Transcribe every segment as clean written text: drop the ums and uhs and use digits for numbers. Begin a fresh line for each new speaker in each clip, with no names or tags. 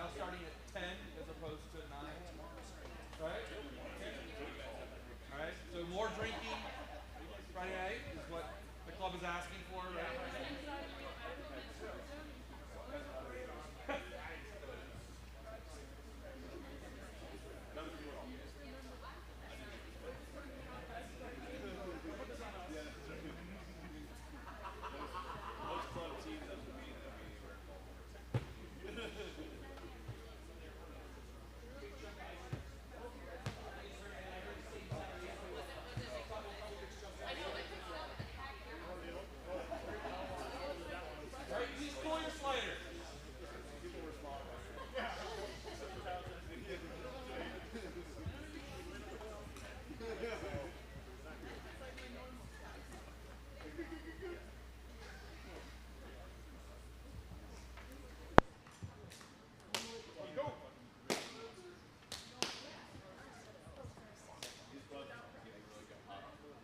now starting at 10 as opposed to 9. Right? All right. So more drinking Friday night is what the club is asking for, right?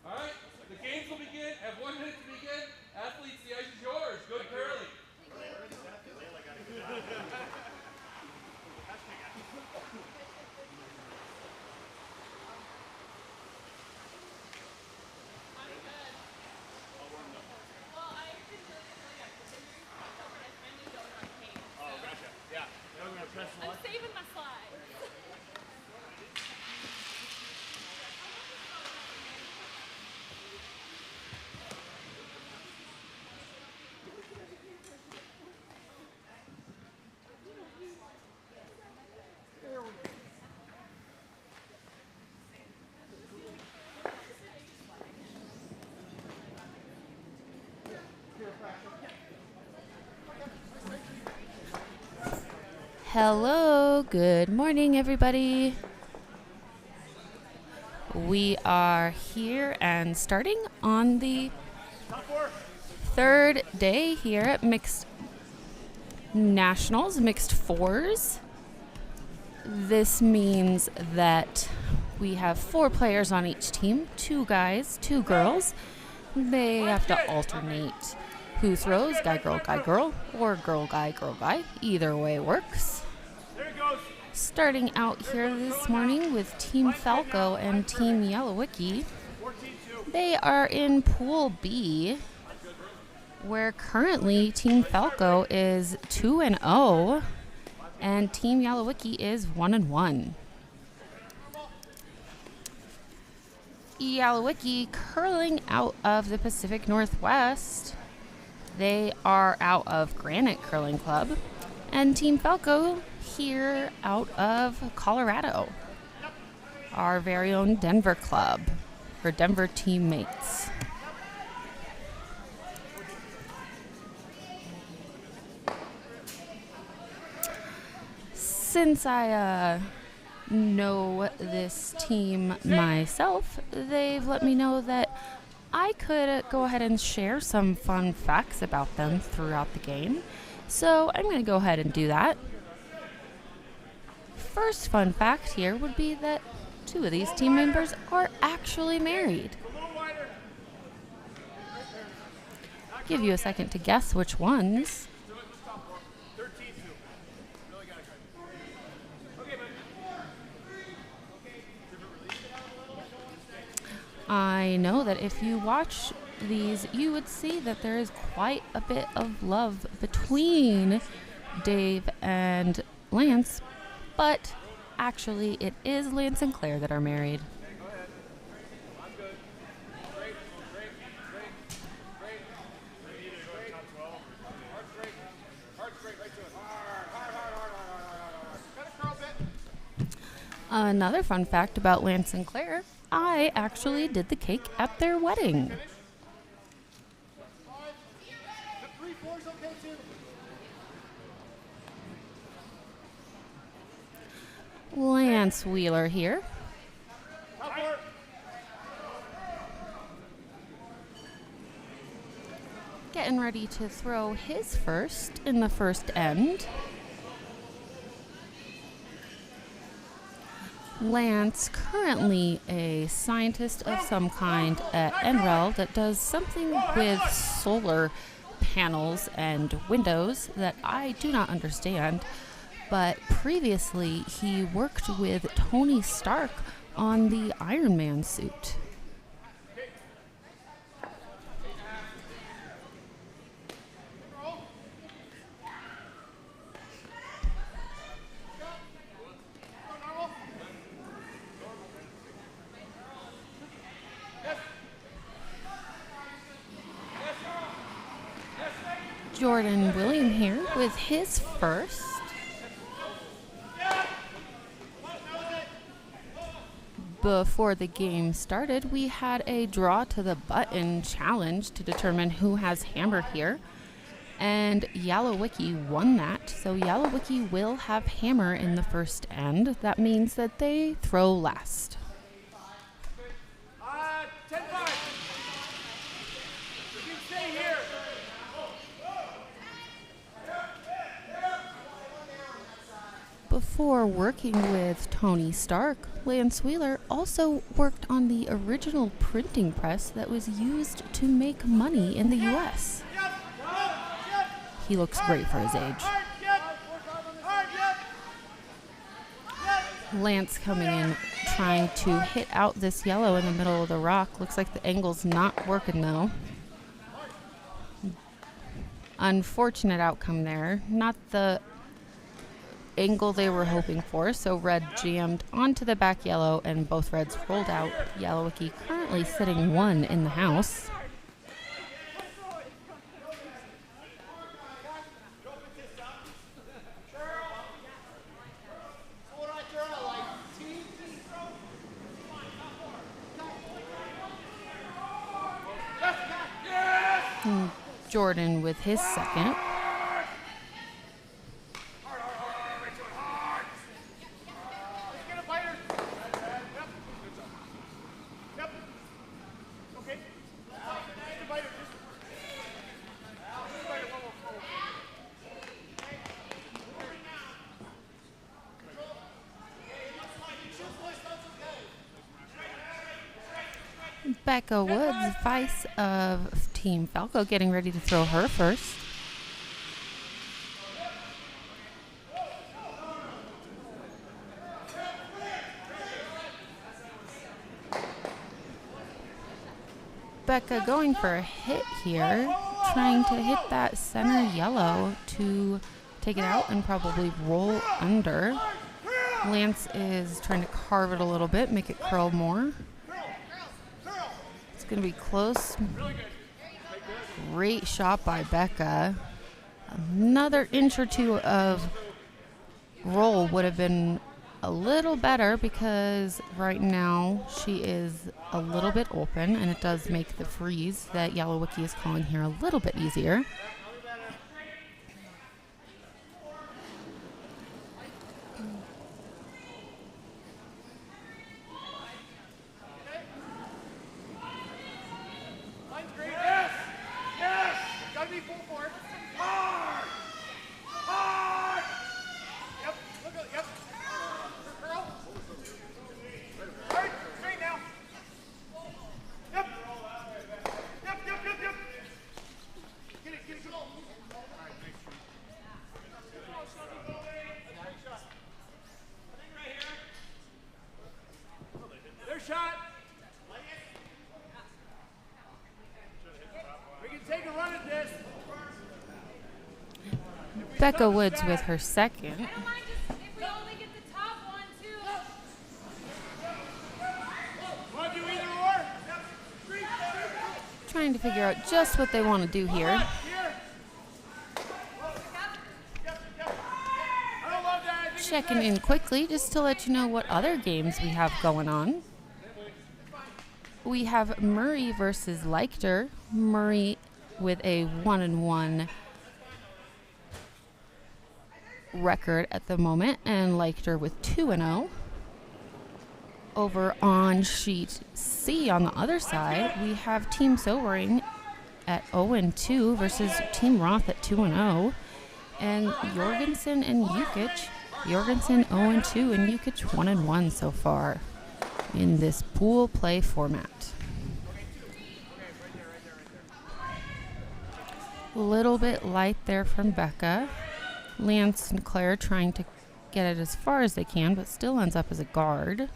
All right, the games will begin. Have 1 minute to begin. Athletes, the ice is yours. Good curling.
I'm saving my slides.
Hello, good morning, everybody. We are here and starting on the third day here at Mixed Nationals, Mixed Fours. This means that we have 4 players on each team, 2 guys, 2 girls. They have to alternate who throws, guy, girl, or girl, guy. Either way works. Starting out here this morning with Team Falco and Team Yalowicki. They are in Pool B, where currently Team Falco is 2-0 and Team Yalowicki is 1-1. Yalowicki curling out of the Pacific Northwest. They are out of Granite Curling Club. And Team Falco here out of Colorado. Our very own Denver club, or Denver teammates. Since I know this team myself, they've let me know that I could go ahead and share some fun facts about them throughout the game. So I'm going to go ahead and do that. First fun fact here would be that 2 of these team members are actually married. Give you a second to guess which ones. I know that if you watch these, you would see that there is quite a bit of love between Dave and Lance, but actually it is Lance and Claire that are married. Another fun fact about Lance and Claire, I actually did the cake at their wedding. Lance Wheeler here. Getting ready to throw his first in the first end. Lance, currently a scientist of some kind at NREL that does something with solar panels and windows that I do not understand, but previously he worked with Tony Stark on the Iron Man suit. Jordan William here with his first. Before the game started, we had a draw to the button challenge to determine who has hammer here. And Yalowicki won that. So Yalowicki will have hammer in the first end. That means that they throw last.
10-5. You can stay here.
Before working with Tony Stark, Lance Wheeler also worked on the original printing press that was used to make money in the U.S. He looks great for his age. Lance coming in, trying to hit out this yellow in the middle of the rock. Looks like the angle's not working though. Unfortunate outcome there. Not the angle they were hoping for, so red jammed onto the back yellow and both reds rolled out. Yalowicki currently sitting 1 in the house. Jordan with his second. Becca Woods, vice of Team Falco, getting ready to throw her first. Becca going for a hit here, trying to hit that center yellow to take it out and probably roll under. Lance is trying to carve it a little bit, make it curl more. Going to be close. Great shot by Becca. Another inch or two of roll would have been a little better because right now she is a little bit open and it does make the freeze that Yalowicki is calling here a little bit easier.
Shot. We can take a run at this.
Becca Woods with her second.
If we only get the top one, too.
Want to do either or?
Trying to figure out just what they want to do here. Checking in quickly just to let you know what other games we have going on. We have Murray versus Leichter. Murray with a 1-1 record at the moment, and Leichter with 2-0. Over on sheet C on the other side, we have Team Sobering at 0-2 versus Team Roth at 2-0, and Jorgensen and Jukic. Jorgensen 0-2 and Jukic 1-1 so far in this pool play format. A little bit light there from Becca. Lance and Claire trying to get it as far as they can, but still ends up as a guard.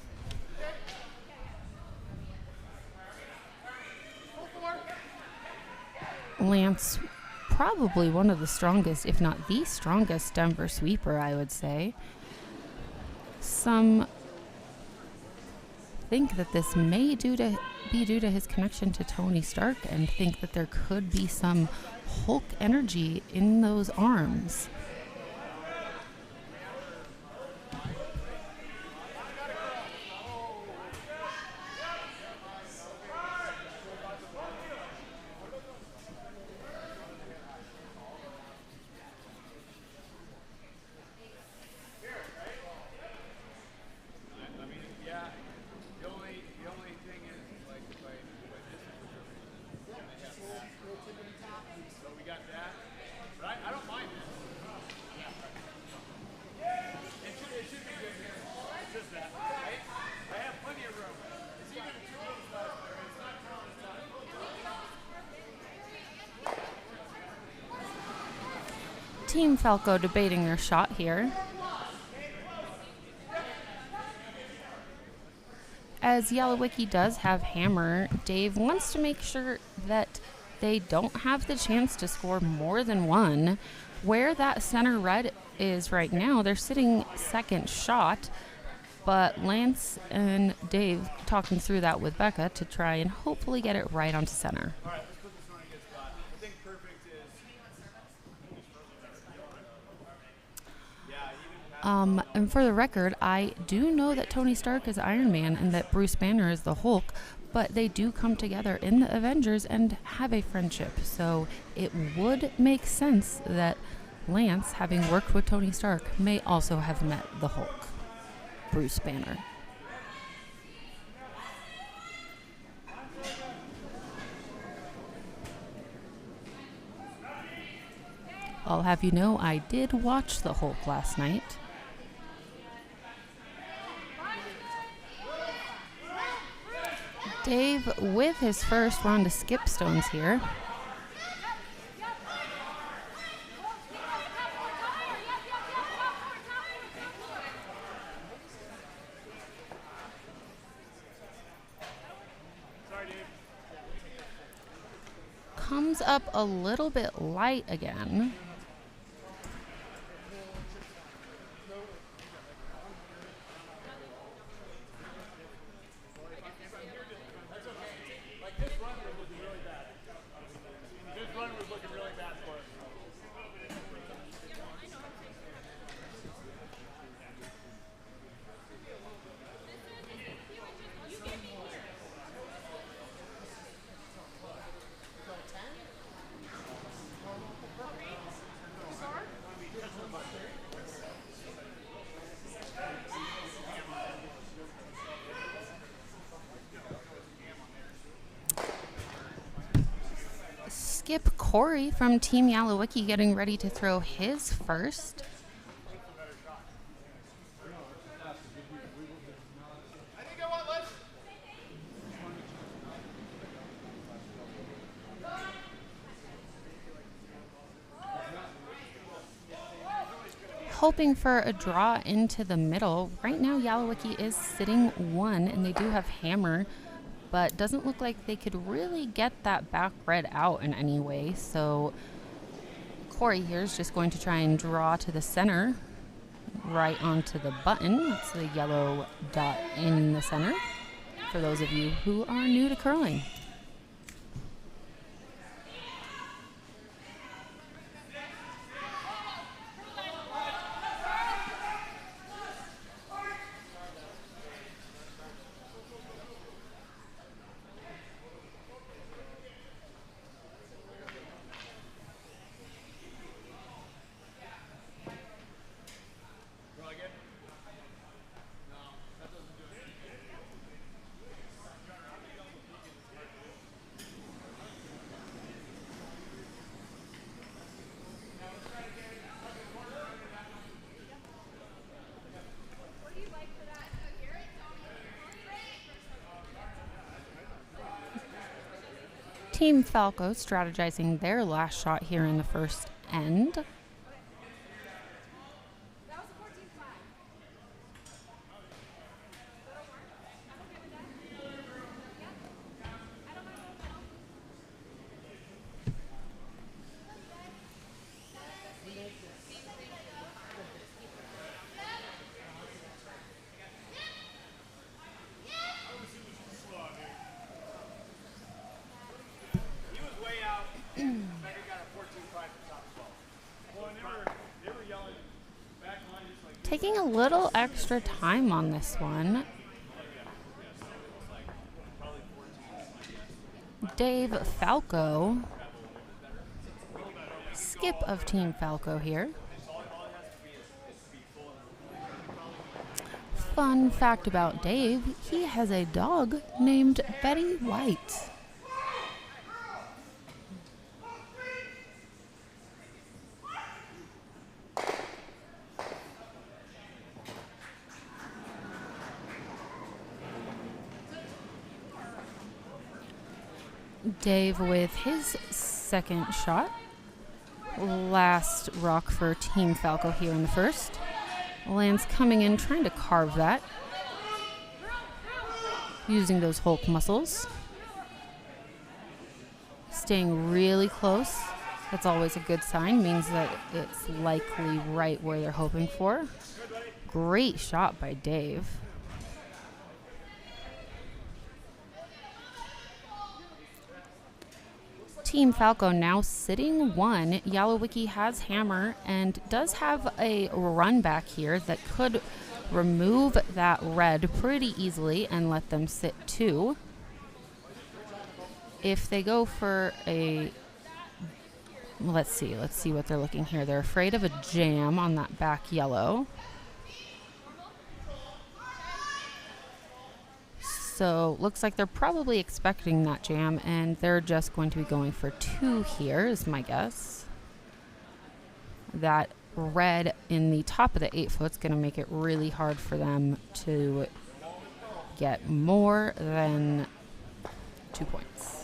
Lance, probably one of the strongest, if not the strongest, Denver sweeper, I would say. Some think that this may be due to his connection to Tony Stark and think that there could be some Hulk energy in those arms. Team Falco debating their shot here. As Yalowicki does have hammer, Dave wants to make sure that they don't have the chance to score more than one. Where that center red is right now, they're sitting second shot, but Lance and Dave talking through that with Becca to try and hopefully get it right onto center. And for the record, I do know that Tony Stark is Iron Man and that Bruce Banner is the Hulk, but they do come together in the Avengers and have a friendship. So it would make sense that Lance, having worked with Tony Stark, may also have met the Hulk, Bruce Banner. I'll have you know I did watch the Hulk last night. Dave with his first round of skip stones here. Comes up a little bit light again. Skip Corey from Team Yalowicki getting ready to throw his first. Hoping for a draw into the middle. Right now, Yalowicki is sitting one, and they do have hammer, but doesn't look like they could really get that back red out in any way. So Corey here is just going to try and draw to the center, right onto the button. That's the yellow dot in the center, for those of you who are new to curling. Team Falco strategizing their last shot here in the first end. Taking a little extra time on this one. Dave Falco. Skip of Team Falco here. Fun fact about Dave, he has a dog named Betty White. Dave with his second shot. Last rock for Team Falco here in the first. Lance coming in, trying to carve that. Using those Hulk muscles. Staying really close. That's always a good sign. Means that it's likely right where they're hoping for. Great shot by Dave. Team Falco now sitting 1. Yalowicki has hammer and does have a run back here that could remove that red pretty easily and let them sit 2. If they go for a, let's see what they're looking here. They're afraid of a jam on that back yellow. So looks like they're probably expecting that jam, and they're just going to be going for 2 here, is my guess. That red in the top of the 8-foot is going to make it really hard for them to get more than 2 points.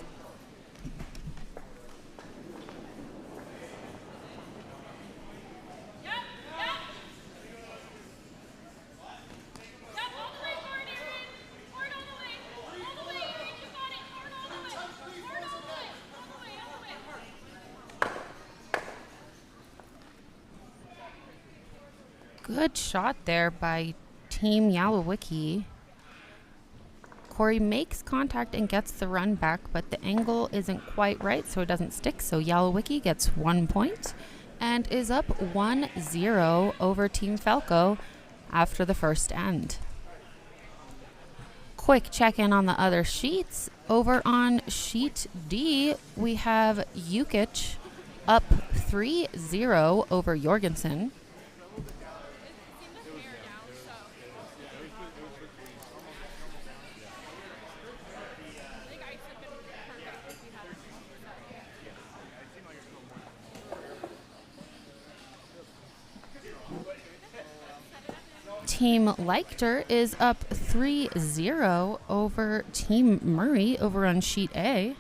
Good shot there by Team Yalowicki. Corey makes contact and gets the run back, but the angle isn't quite right, so it doesn't stick. So Yalowicki gets 1 point and is up 1-0 over Team Falco after the first end. Quick check-in on the other sheets. Over on sheet D, we have Yukich up 3-0 over Jorgensen. Team Leichter is up 3-0 over Team Murray over on sheet A.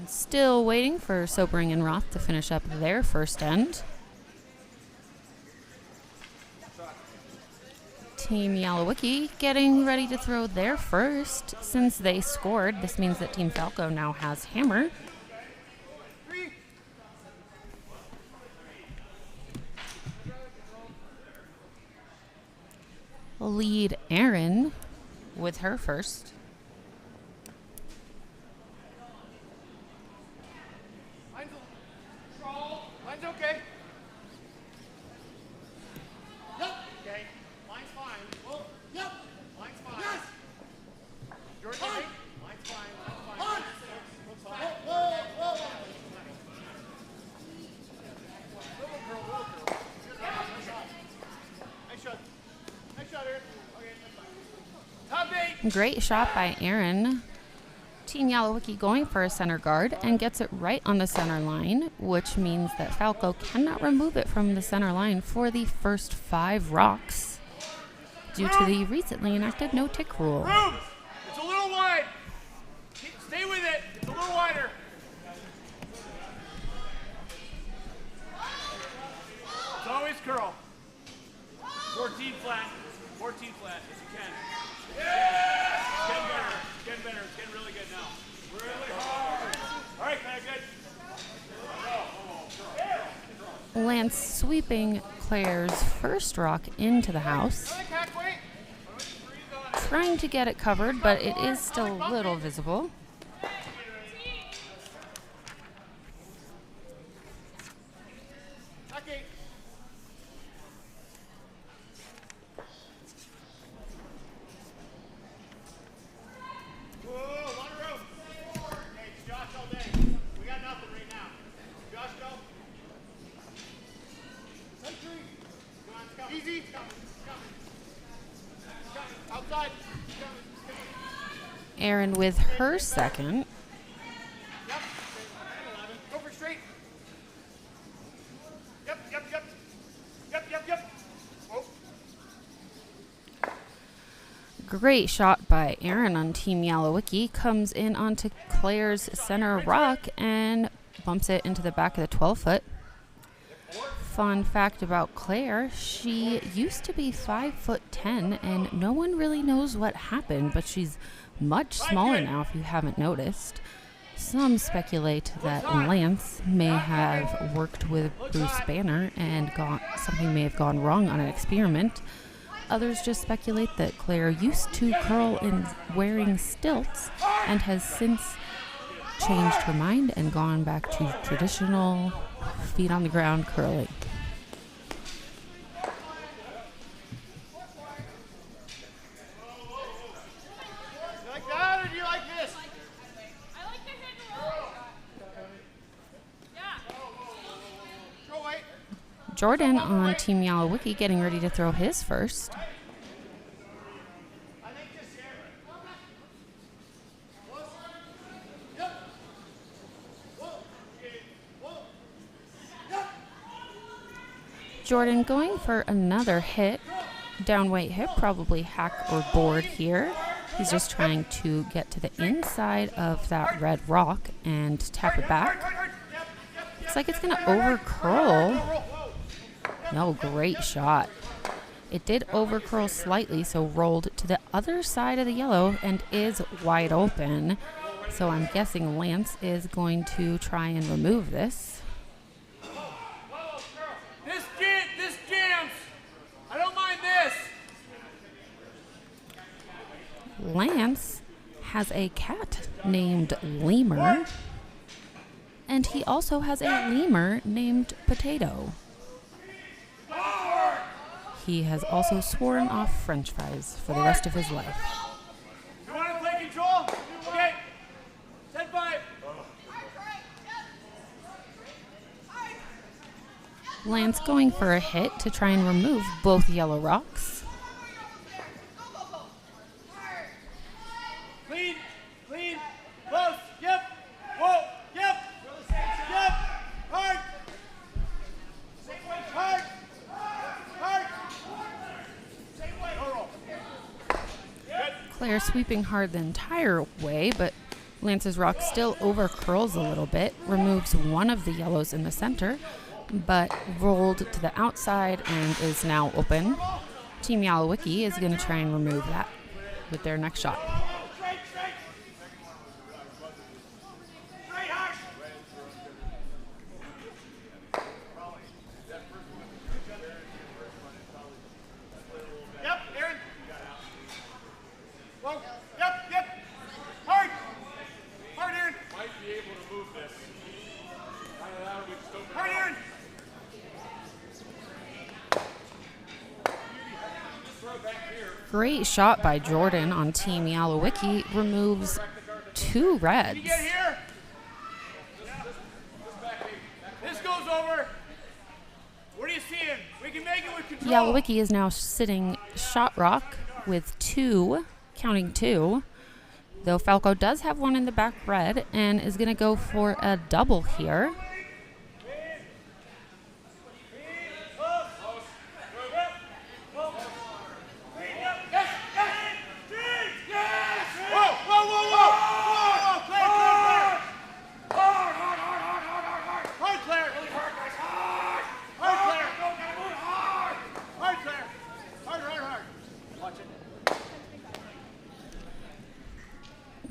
Still waiting for Sobering and Roth to finish up their first end. Team Yalowicki getting ready to throw their first. Since they scored, this means that Team Falco now has hammer. Lead Aaron with her first.
Line's okay. Yep. Okay. Line's fine. Whoa. Yep. Line's fine. Yes. Jordan, hey. Line's fine. Line's fine. Looks fine. Whoa, whoa, whoa. Little girl. Nice shot. Nice shot. Nice shot, Aaron. Okay, that's fine. Top 8.
Great shot by Aaron. Team Yalowicki going for a center guard and gets it right on the center line, which means that Falco cannot remove it from the center line for the first 5 rocks due to the recently enacted no-tick rule.
Room. It's a little wide. Stay with it. It's a little wider. It's always curl. 14 flat. 14 flat if you can. Yeah! It's getting better. It's getting better. It's getting really good now. Really hard. All right, kind of good.
Lance sweeping Claire's first rock into the house. Trying to get it covered, but it is still a little visible. Erin with her second.
Yep. Go for straight. Yep, yep, yep. Yep, yep, yep. Oh.
Great shot by Erin on Team Yalowicki. Comes in onto Claire's center rock and bumps it into the back of the 12-foot. Fun fact about Claire, she used to be 5'10", and no one really knows what happened, but she's much smaller now if you haven't noticed. Some speculate that Lance may have worked with Bruce Banner and something may have gone wrong on an experiment. Others just speculate that Claire used to curl in wearing stilts and has since changed her mind and gone back to traditional feet on the ground curling.
You like that or do you like this?
I like the hit and roll. Yeah.
Go away.
Jordan on Team Yalowicki getting ready to throw his first.
I think this here. Yep. Whoa. Whoa. Yep.
Jordan going for another hit. Down weight hip, probably hack or board here. He's just trying to get to the inside of that red rock and tap it back. Looks like it's going to over curl. No, great shot. It did over curl slightly, so rolled to the other side of the yellow and is wide open. So I'm guessing Lance is going to try and remove this.
This jams. I don't mind this.
Lance has a cat named Lemur, and he also has a lemur named Potato. He has also sworn off French fries for the rest of his life.
You want to play control? Okay. Set 5.
Lance going for a hit to try and remove both yellow rocks.
Clean. Clean. Close. Yep. Whoa. Yep. Yep. Hard. Hard. Hard. No roll.
Claire sweeping hard the entire way, but Lance's rock still over curls a little bit, removes one of the yellows in the center, but rolled to the outside and is now open. Team Yalowicki is going to try and remove that with their next shot.
Straight. Straight hard. Yep, Aaron. Whoa. Yep. Hard. Hard, Aaron.
Might be able to move this.
Hard, Aaron.
Great shot by Jordan on Team Yalowicki, removes two reds.
Get here. This goes over. What are you seeing? We can make it with control.
Yalowicki is now sitting shot rock with two, counting two, though Falco does have one in the back red and is going to go for a double here.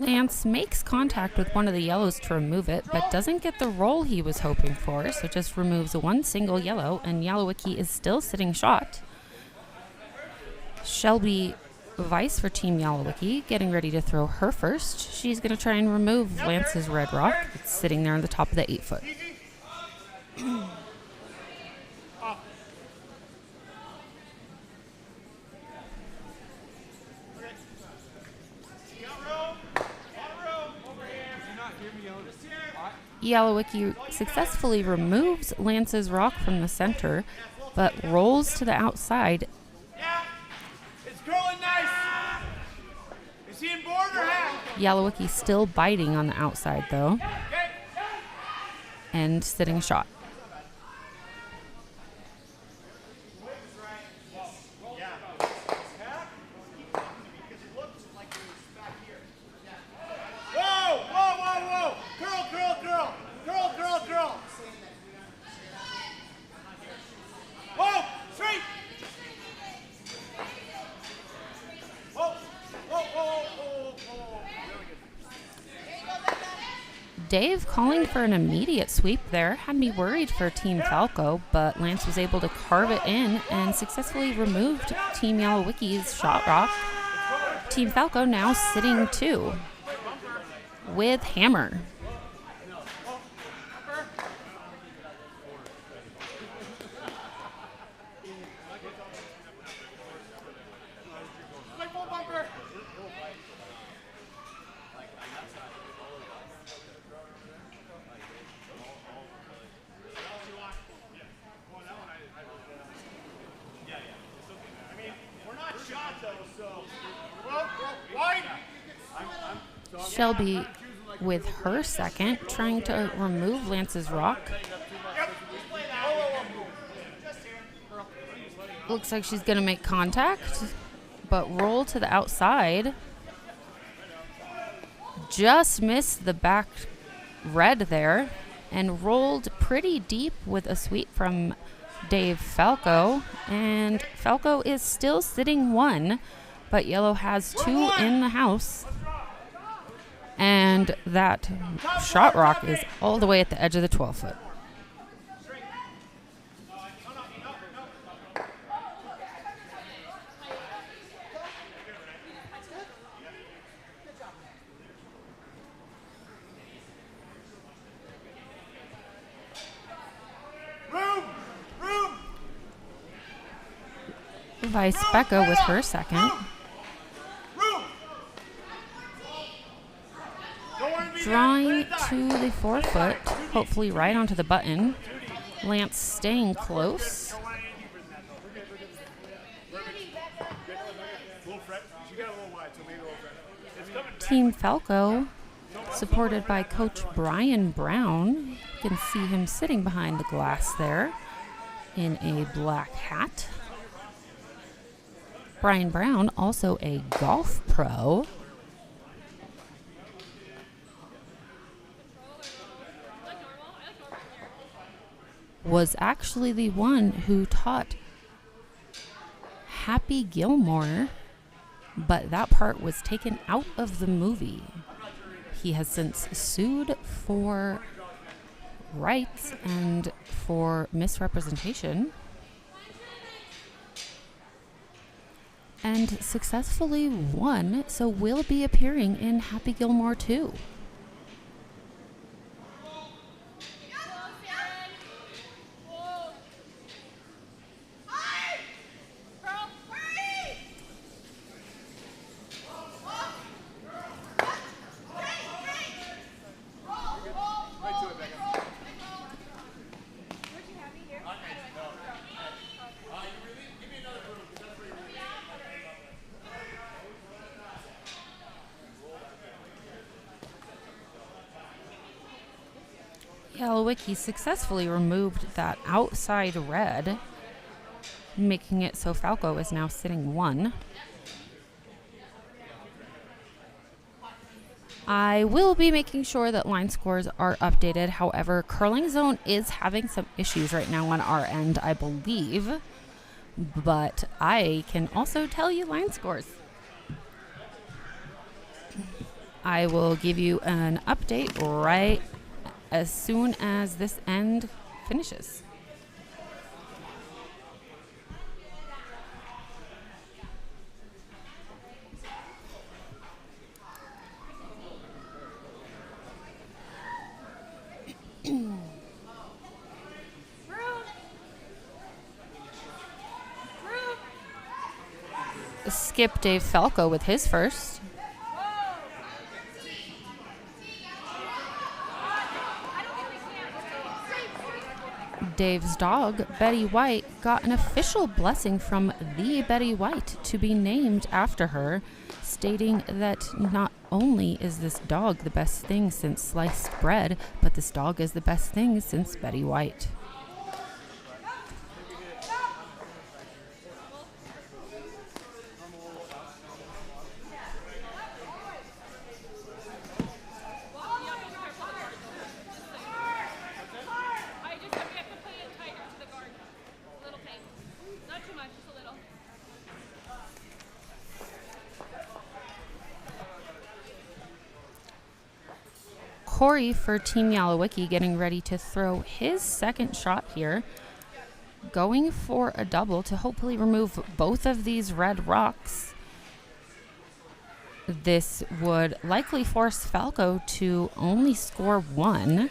Lance makes contact with one of the yellows to remove it, but doesn't get the roll he was hoping for, so just removes one single yellow, and Yalowicki is still sitting shot. Shelby Vice for Team Yalowicki, getting ready to throw her first. She's going to try and remove Lance's red rock. It's sitting there on the top of the 8-foot. Yalowicki successfully removes Lance's rock from the center, but rolls to the outside.
Yeah, it's curling nice. Is he in board or half?
Yalowicki still biting on the outside, though, and sitting shot. Dave calling for an immediate sweep there. Had me worried for Team Falco, but Lance was able to carve it in and successfully removed Team Yalowicki's shot rock. Team Falco now sitting 2 with hammer. Shelby with her second, trying to remove Lance's rock. Looks like she's going to make contact, but roll to the outside. Just missed the back red there and rolled pretty deep with a sweep from Dave Falco. And Falco is still sitting 1, but yellow has 2 in the house. And that shot rock is all the way at the edge of the 12-foot. Vice Becca with her second. Drawing to the 4-foot, hopefully right onto the button. Lance staying close. Team Falco, supported by Coach Brian Brown. You can see him sitting behind the glass there in a black hat. Brian Brown, also a golf pro. Was actually the one who taught Happy Gilmore, but that part was taken out of the movie. He has since sued for rights and for misrepresentation, and successfully won, so will be appearing in Happy Gilmore 2. Yalowicki successfully removed that outside red, making it so Falco is now sitting 1. I will be making sure that line scores are updated. However, Curling Zone is having some issues right now on our end, I believe. But I can also tell you line scores. I will give you an update right as soon as this end finishes. Skip Dave Falco with his first. Dave's dog, Betty White, got an official blessing from the Betty White to be named after her, stating that not only is this dog the best thing since sliced bread, but this dog is the best thing since Betty White. Corey for Team Yalowicki getting ready to throw his second shot here. Going for a double to hopefully remove both of these red rocks. This would likely force Falco to only score one.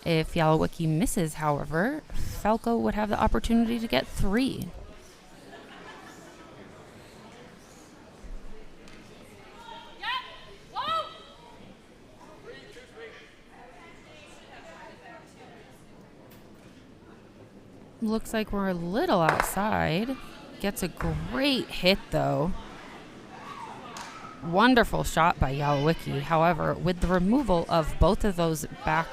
If Yalowicki misses, however, Falco would have the opportunity to get three. Looks like we're a little outside. Gets a great hit, though. Wonderful shot by Yalowicki. However, with the removal of both of those back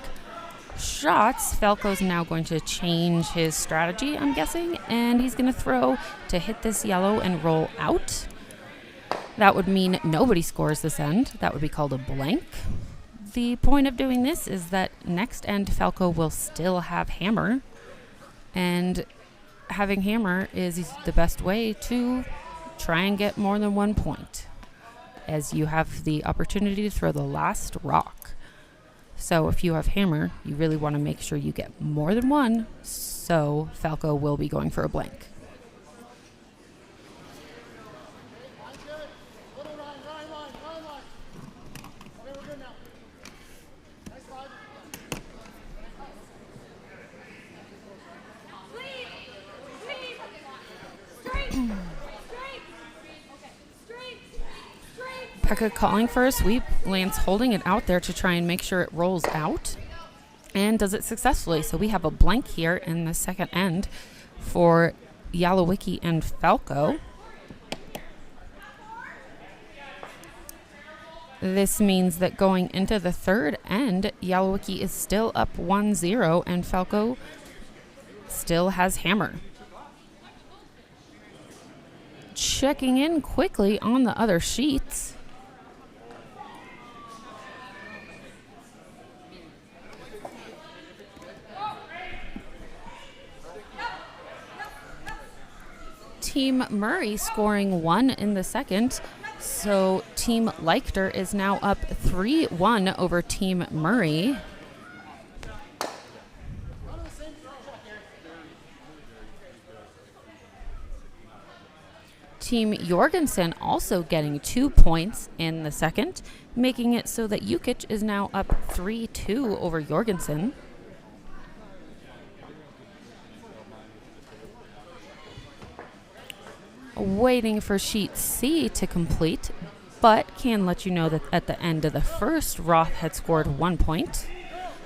shots, Falco's now going to change his strategy, I'm guessing, and he's going to throw to hit this yellow and roll out. That would mean nobody scores this end. That would be called a blank. The point of doing this is that next end Falco will still have hammer. And having hammer is the best way to try and get more than 1 point, as you have the opportunity to throw the last rock. So if you have hammer, you really want to make sure you get more than one, so Falco will be going for a blank. Pekka calling for a sweep. Lance holding it out there to try and make sure it rolls out. And does it successfully. So we have a blank here in the second end for Yalowicki and Falco. This means that going into the third end, Yalowicki is still up 1-0 and Falco still has hammer. Checking in quickly on the other sheets. Team Murray scoring 1 in the second. So Team Leichter is now up 3-1 over Team Murray. Team Jorgensen also getting 2 points in the second, making it so that Jukic is now up 3-2 over Jorgensen. Waiting for sheet C to complete, but can let you know that at the end of the first, Roth had scored 1 point.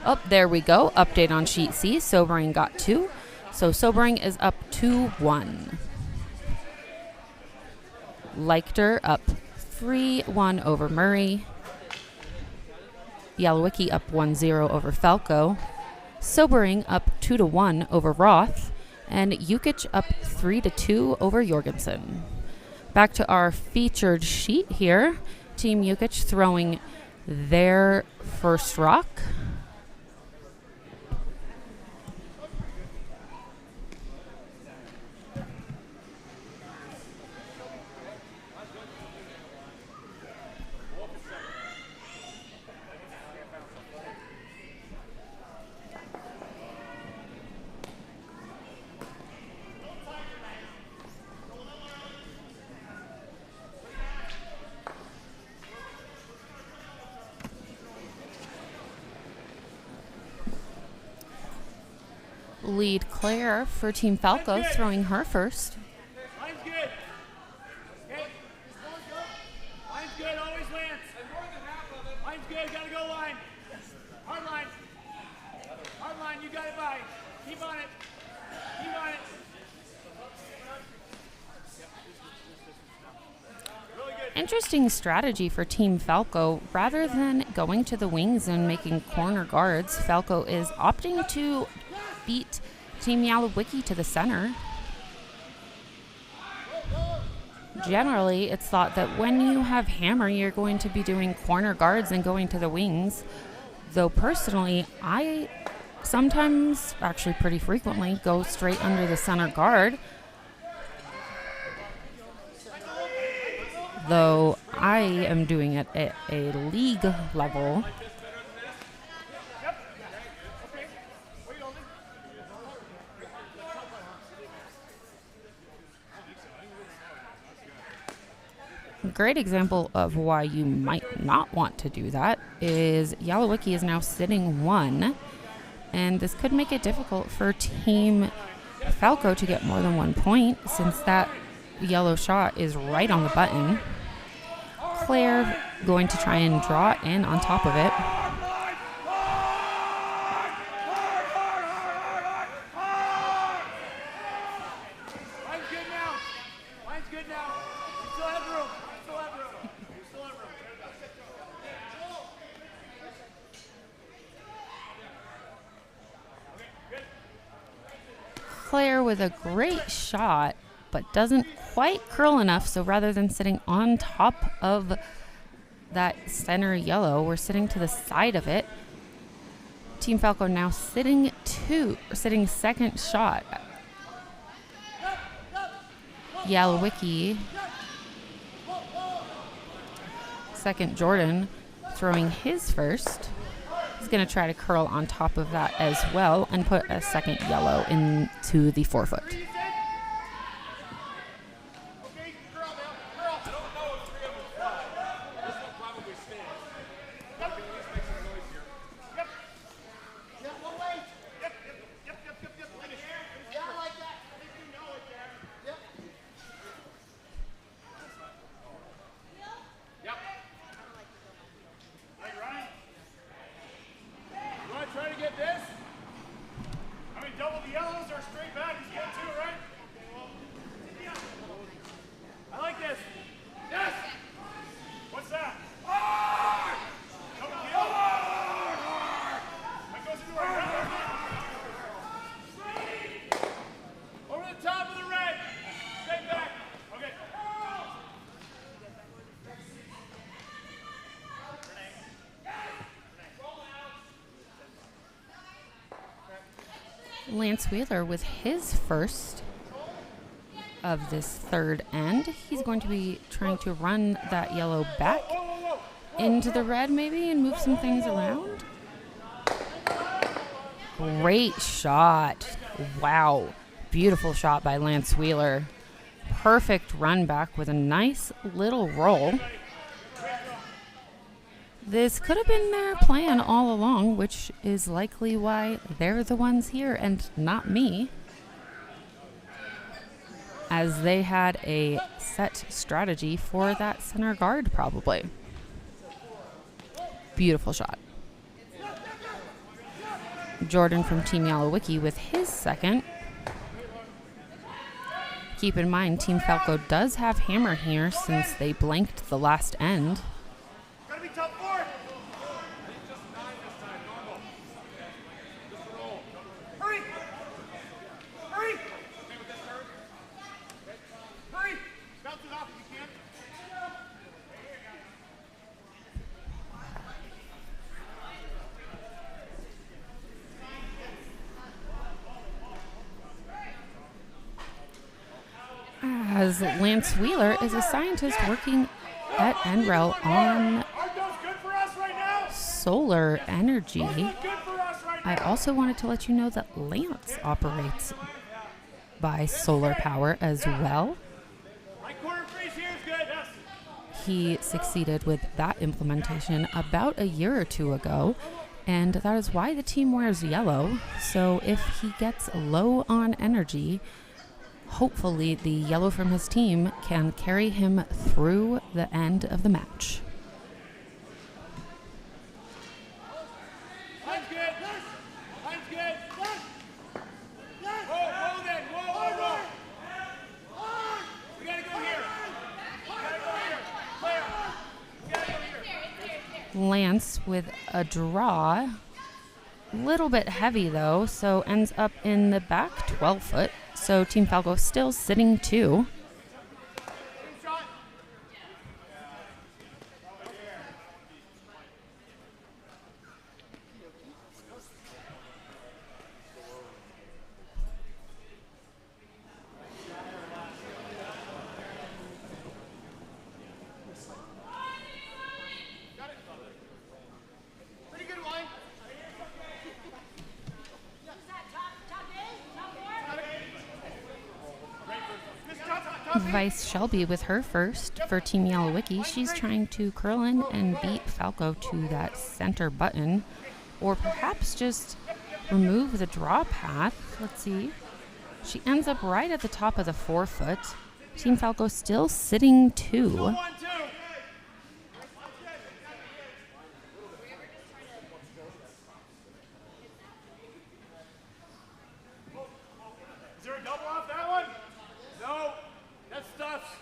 Oh, there we go. Update on sheet C. Sobering got 2. So Sobering is up 2-1. Leichter up 3-1 over Murray. Yalowicki up 1-0 over Falco. Sobering up 2-1 over Roth. And Jukic up 3-2 over Jorgensen. Back to our featured sheet here. Team Jukic throwing their first rock. lead Claire for Team Falco, throwing her first.
Line's good. Okay. Line's good. Always lands. Line's good. Gotta go line. Hard line. Hard line. You got it by. Keep on it. Keep on it. Really good.
Interesting strategy for Team Falco. Rather than going to the wings and making corner guards, Falco is opting to beat Team Yalowicki to the center. Generally, it's thought that when you have hammer, you're going to be doing corner guards and going to the wings. Though personally, I sometimes, actually pretty frequently, go straight under the center guard. Though I am doing it at a league level. A great example of why you might not want to do that is Yalowicki is now sitting 1, and this could make it difficult for Team Falco to get more than 1 point since that yellow shot is right on the button. Claire going to try and draw in on top of it.
Line's good now. Line's good now. You still have room. You still have room. You still have room. Okay, good.
Claire with a great shot, but doesn't quite curl enough, so rather than sitting on top of that center yellow, we're sitting to the side of it. Team Falco now sitting second shot. Yalowicki, second Jordan, throwing his first. He's going to try to curl on top of that as well and put a second yellow into the 4-foot.
Okay, curl now. Curl.
I don't know if 3 of them fly. This one probably stands. We can at least make some noise here.
Yep. Yeah, one way. Yep. Finish. Yeah, I like that. I think you know it there. Yep. Yep. Hey, Ryan. You want to try to get this? I mean, double the yellows or straight back is good too, right? I like this. Yes. What's that? Double kill. That goes into our red. Over the top of the red. Straight back. Okay.
Lance Wheeler with his first of this third end. He's going to be trying to run that yellow back into the red maybe and move some things around. Great shot. Wow. Beautiful shot by Lance Wheeler. Perfect run back with a nice little roll. This could have been their plan all along, which is likely why they're the ones here and not me, as they had a set strategy for that center guard probably. Beautiful shot. Jordan from Team Yalowicki with his second. Keep in mind, Team Falco does have hammer here since they blanked the last end.
Gotta be top 4.
Just 9 this time, normal. Just roll.
Hurry. Hurry.
Okay with this turn?
Hurry. Bounce it off if you can.
As Lance Wheeler is a scientist working at NREL on
Aren't those good for us right now?
solar energy.
Those look good for us right
I
now.
also wanted to let you know that Lance operates by solar power as well.
Right corner freeze here is good. Yes.
He succeeded with that implementation about a year or two ago And that is why the team wears yellow. So if he gets low on energy, hopefully the yellow from his team can carry him through the end of the match.
Line's good. Line's good. Whoa, then. Whoa. We gotta go here. Player. We gotta go here.
Lance with a draw. Little bit heavy though, so ends up in the back 12 foot. So Team Falco still sitting 2.
Shot. Pretty good line.
Vice Shelby with her first for Team Yalowicki. She's trying to curl in and beat Falco to that center button, or perhaps just remove the draw path. Let's see. She ends up right at the top of the 4 foot. Team Falco still sitting 2.
1-2. Is there a double off that one? No. That stuffs.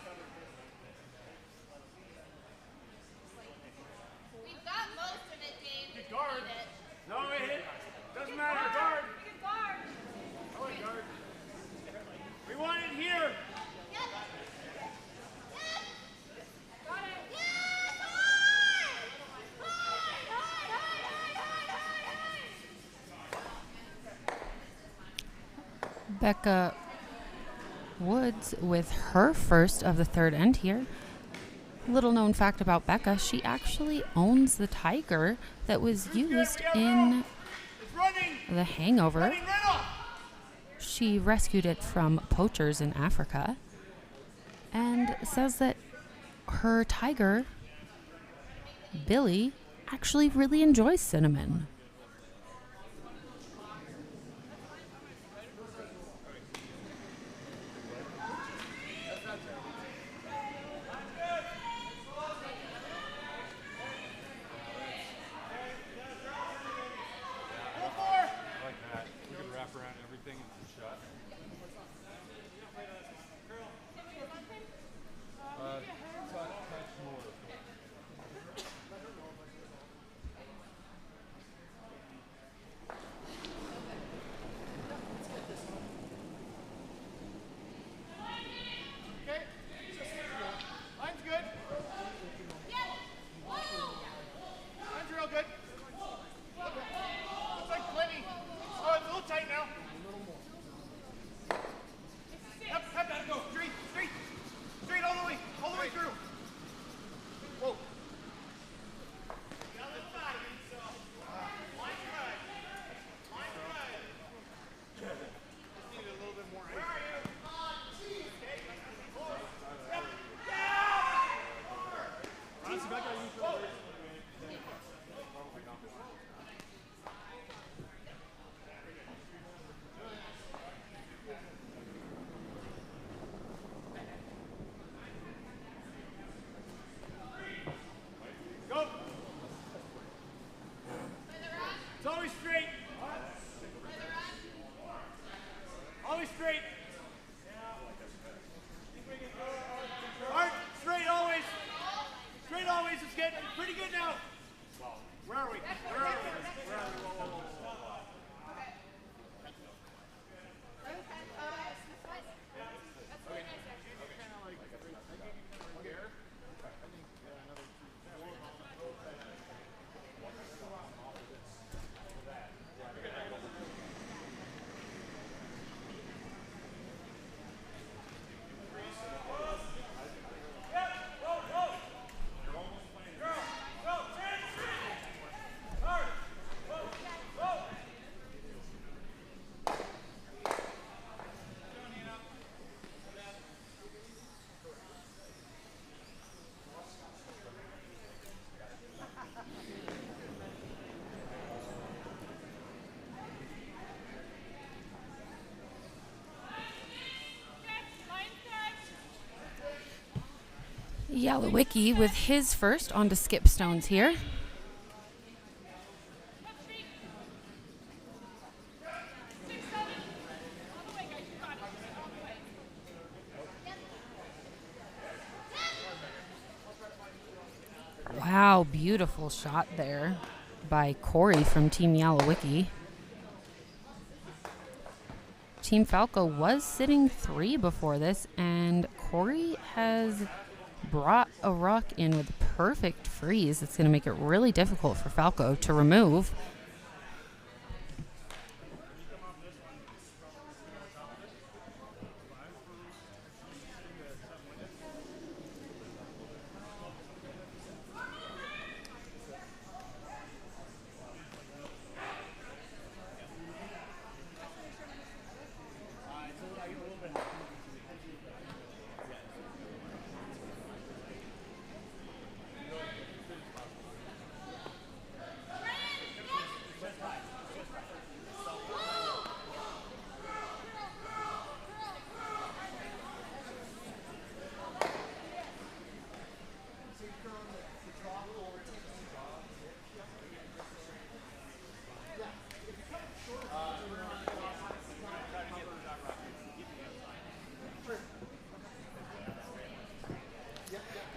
We've got most of it, Dave.
Good guard. No, it hit. Doesn't matter. Guard.
We can guard.
I like guard. We want it here.
Got it.
Becca Woods with her first of the third end here. Little known fact about Becca, she actually owns the tiger that was used in
It's running.
The Hangover.
Running right off.
She rescued it from poachers in Africa and says that her tiger, Billy, actually really enjoys cinnamon.
I like that. You can wrap around everything and it's a shot. Touch more.
Yalowicki with his first on to skip stones here. Wow, beautiful shot there by Corey from Team Yalowicki. Team Falco was sitting 3 before this, and Corey has brought a rock in with a perfect freeze. It's going to make it really difficult for Falco to remove.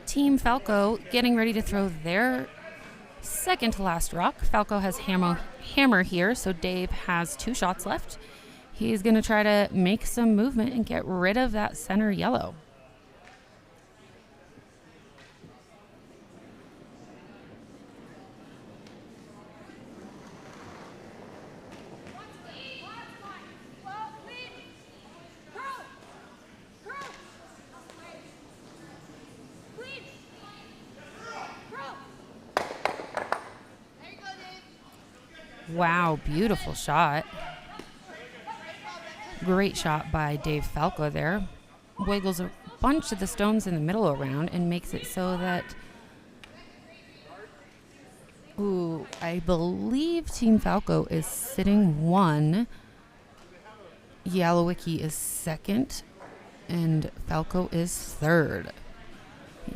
Team Falco getting ready to throw their second to last rock. Falco has hammer here, so Dave has 2 shots left. He's going to try to make some movement and get rid of that center yellow. Wow, beautiful shot. Great shot by Dave Falco there. Wiggles a bunch of the stones in the middle around and makes it so that, I believe Team Falco is sitting 1. Yalowicki is 2nd, and Falco is 3rd.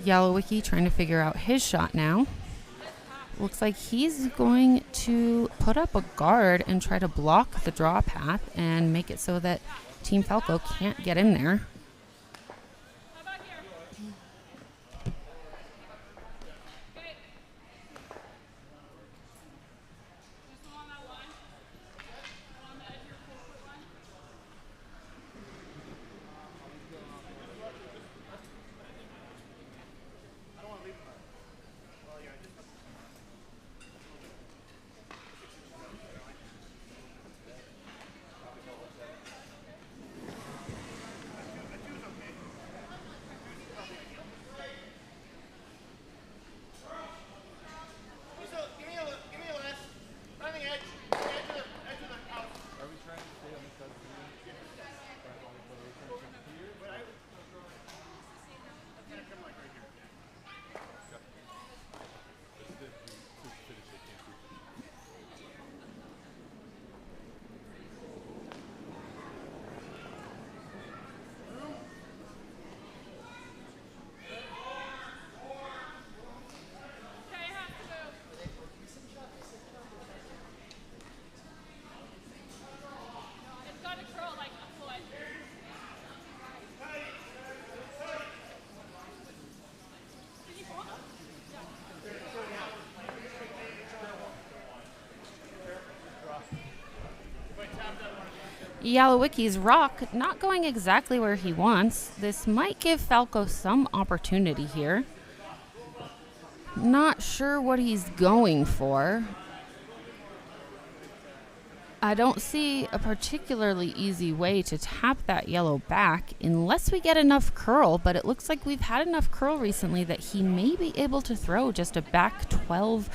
Yalowicki trying to figure out his shot now. Looks like he's going to put up a guard and try to block the draw path and make it so that Team Falco can't get in there. Yalowicki's rock not going exactly where he wants. This might give Falco some opportunity here. Not sure what he's going for. I don't see a particularly easy way to tap that yellow back unless we get enough curl, but it looks like we've had enough curl recently that he may be able to throw just a back 12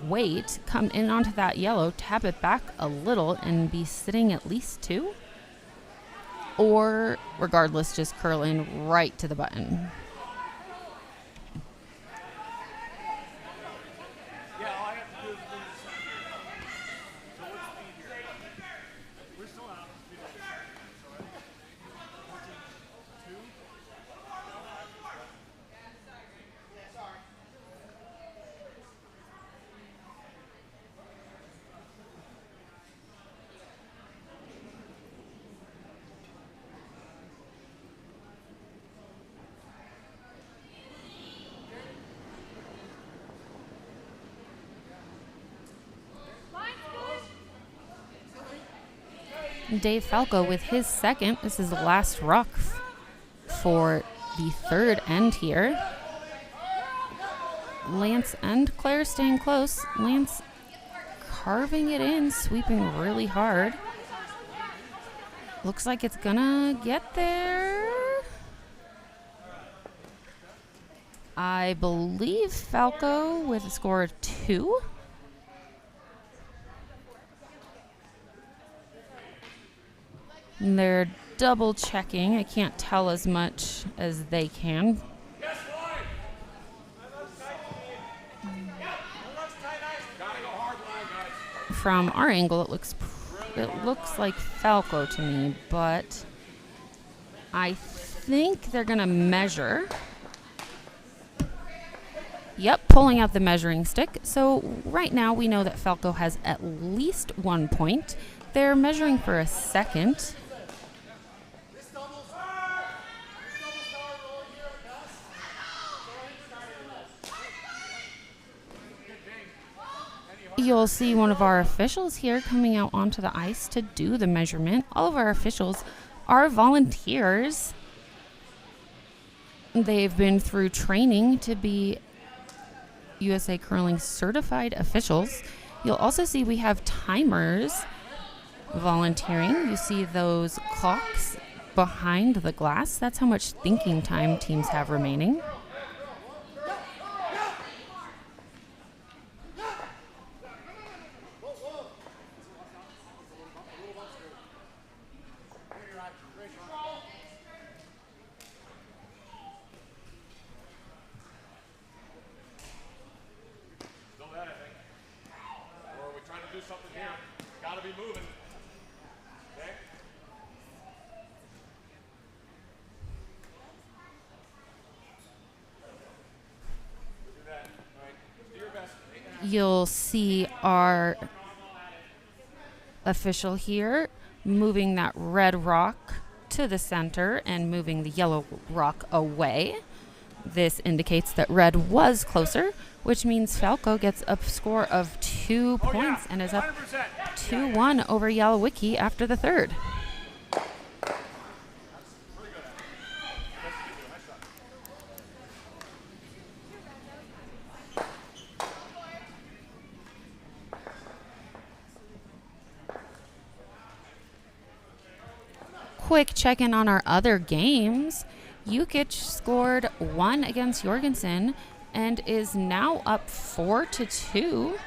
weight, come in onto that yellow, tap it back a little, and be sitting at least 2. Or, regardless, just curl in right to the button. Dave Falco with his second. This is the last rock for the third end here. Lance and Claire staying close. Lance carving it in, sweeping really hard. Looks like it's gonna get there. I believe Falco with a score of 2. And they're double checking. I can't tell as much as they can. From our angle, it looks like Falco to me, but I think they're gonna measure. Yep, pulling out the measuring stick. So right now we know that Falco has at least 1 point. They're measuring for a second. You'll see one of our officials here coming out onto the ice to do the measurement. All of our officials are volunteers. They've been through training to be USA Curling certified officials. You'll also see we have timers volunteering. You see those clocks behind the glass. That's how much thinking time teams have remaining. You'll see our official here moving that red rock to the center and moving the yellow rock away. This indicates that red was closer, which means Falco gets a score of 2 points and is up 2-1 over Yalowicki after the third. Quick check-in on our other games. Yukich scored 1 against Jorgensen and is now up 4-2.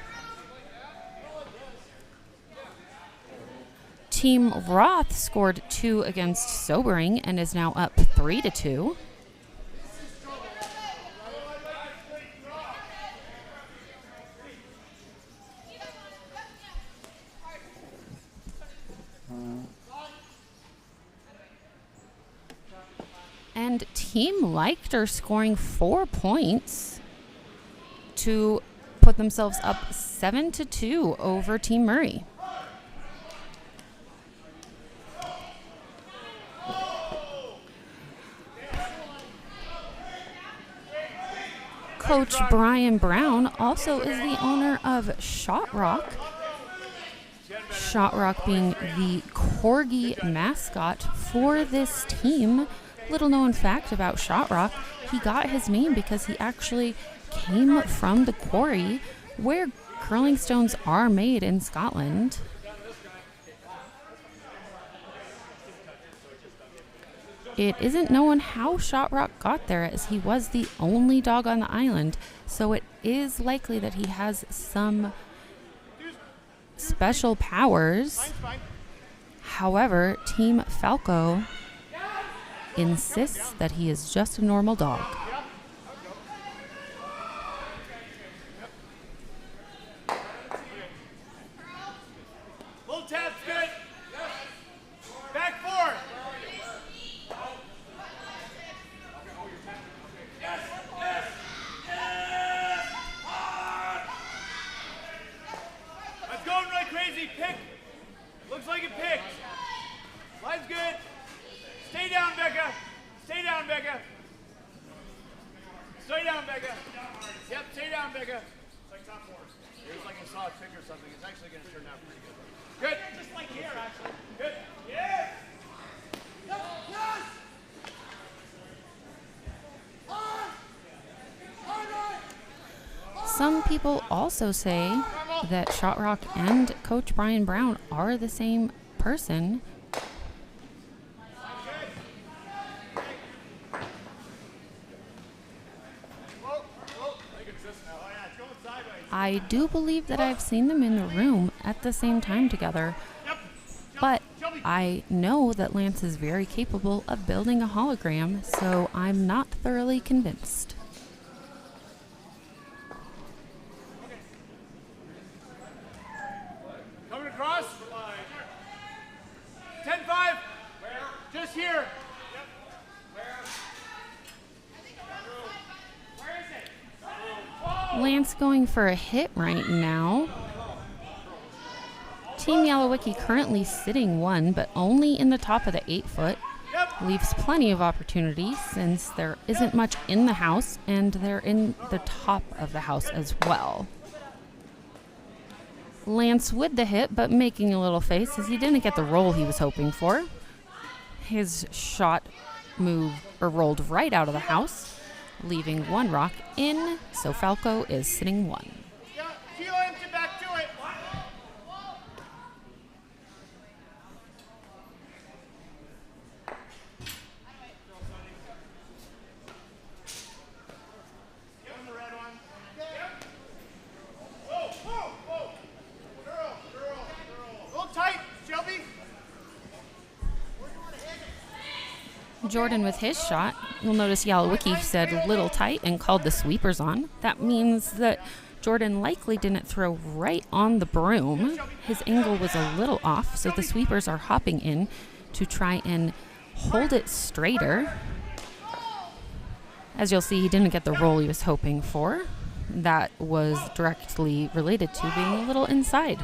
Team Roth scored 2 against Sobering and is now up 3-2. And Team Leichter scoring 4 points to put themselves up 7-2 over Team Murray. Coach Brian Brown also is the owner of Shot Rock. Shot Rock being the corgi mascot for this team. Little known fact about Shot Rock, he got his name because he actually came from the quarry where curling stones are made in Scotland. It isn't known how Shot Rock got there, as he was the only dog on the island, so it is likely that he has some special powers. However, Team Falco insists that he is just a normal dog.
Little tap's good. Back 4. Let's go really crazy. Pick. Looks like it picked. Line's good. Stay down, Becca. Stay down, Becca. Stay down, Becca. Yep, stay down, Becca. It was like I saw a trick or something. It's actually going to turn out pretty good. Good. Just like here, actually. Good. Yes. Yes.
Some people also say that Shot Rock and Coach Brian Brown are the same person. I do believe that I've seen them in the room at the same time together, but I know that Lance is very capable of building a hologram, so I'm not thoroughly convinced.
Coming across. 10-5. Just here.
Lance going for a hit right now. Team Yalowicki currently sitting 1, but only in the top of the 8-foot. Leaves plenty of opportunity since there isn't much in the house, and they're in the top of the house as well. Lance with the hit, but making a little face as he didn't get the roll he was hoping for. His shot moved or rolled right out of the house, leaving 1 rock in, so Falco is sitting 1.
Yeah, feel him, get back to it. Give him the red one. Yep. Whoa, whoa, whoa. Girl. Hold tight, Shelby.
Jordan with his shot. You'll notice Yalowicki said little tight and called the sweepers on. That means that Jordan likely didn't throw right on the broom. His angle was a little off, so the sweepers are hopping in to try and hold it straighter. As you'll see, he didn't get the roll he was hoping for. That was directly related to being a little inside.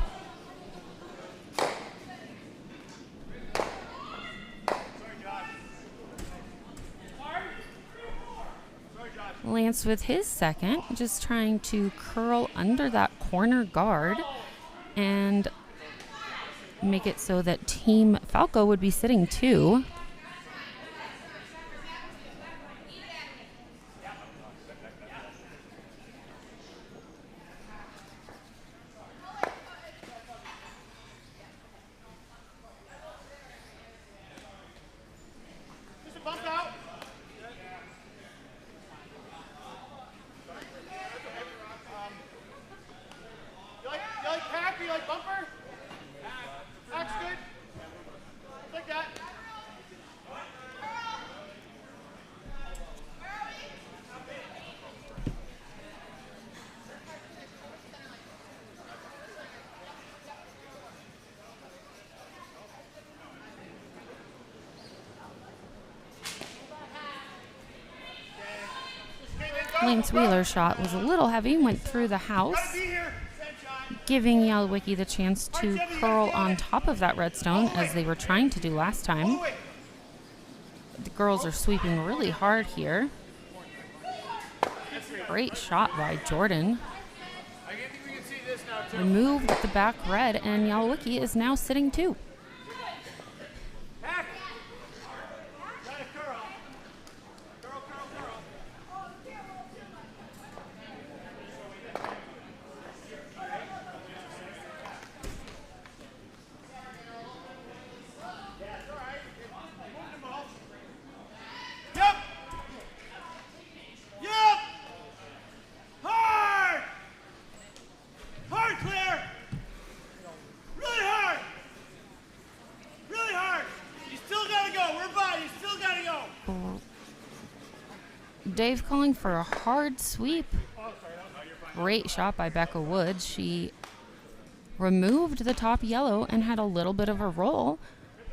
Lance with his second, just trying to curl under that corner guard and make it so that Team Falco would be sitting 2.
Just a bump out. You like pack? You like bumper? Pack's good. Like that.
Lance Wheeler's shot was a little heavy, went through the house, giving Yalowicki the chance to curl on top of that redstone as they were trying to do last time. The girls are sweeping really hard here. Great shot by Jordan.
I think we can see this now too.
Removed the back red, and Yalowicki is now sitting 2.
Pack. Got a curl. Curl. Yep. Hard. Hard clear. Really hard. Really hard. You still gotta go. We're by. You still gotta go.
Dave calling for a hard sweep. Great shot by Becca Woods. She removed the top yellow and had a little bit of a roll,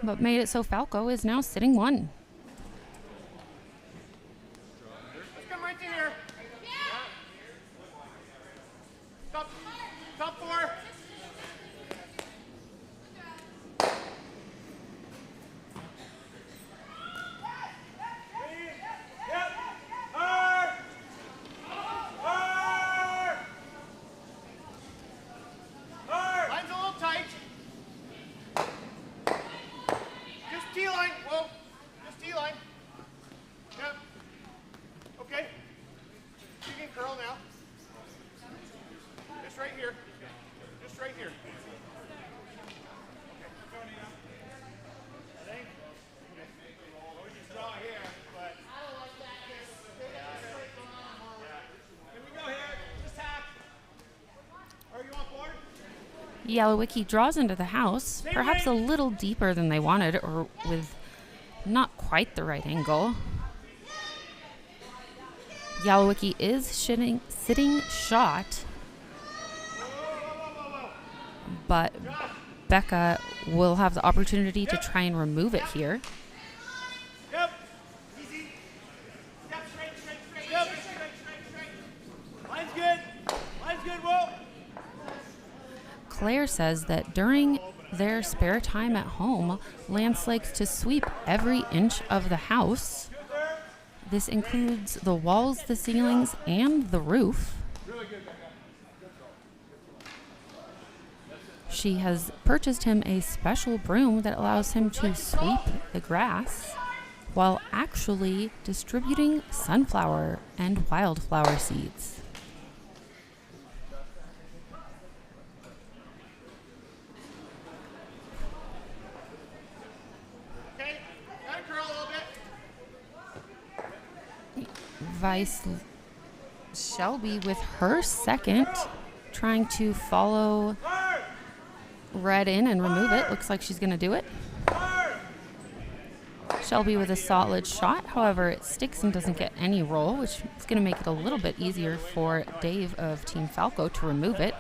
but made it so Falco is now sitting 1.
Let's come right to here. Top 4. Yep. Hard.
Yalowicki draws into the house, perhaps a little deeper than they wanted, or with not quite the right angle. Yalowicki is sitting shot, but Becca will have the opportunity to try and remove it here.
Yep. Easy. Step straight. Yep. Straight. Line's good. Line's good, whoa.
Claire says that during their spare time at home, Lance likes to sweep every inch of the house. This includes the walls, the ceilings, and the roof. She has purchased him a special broom that allows him to sweep the grass while actually distributing sunflower and wildflower seeds.
Okay, gotta curl a little bit.
Vice Shelby with her second, trying to follow Red in and remove it. Looks like she's going to do it. Shelby with a solid shot. However, it sticks and doesn't get any roll, which is going to make it a little bit easier for Dave of Team Falco to remove it.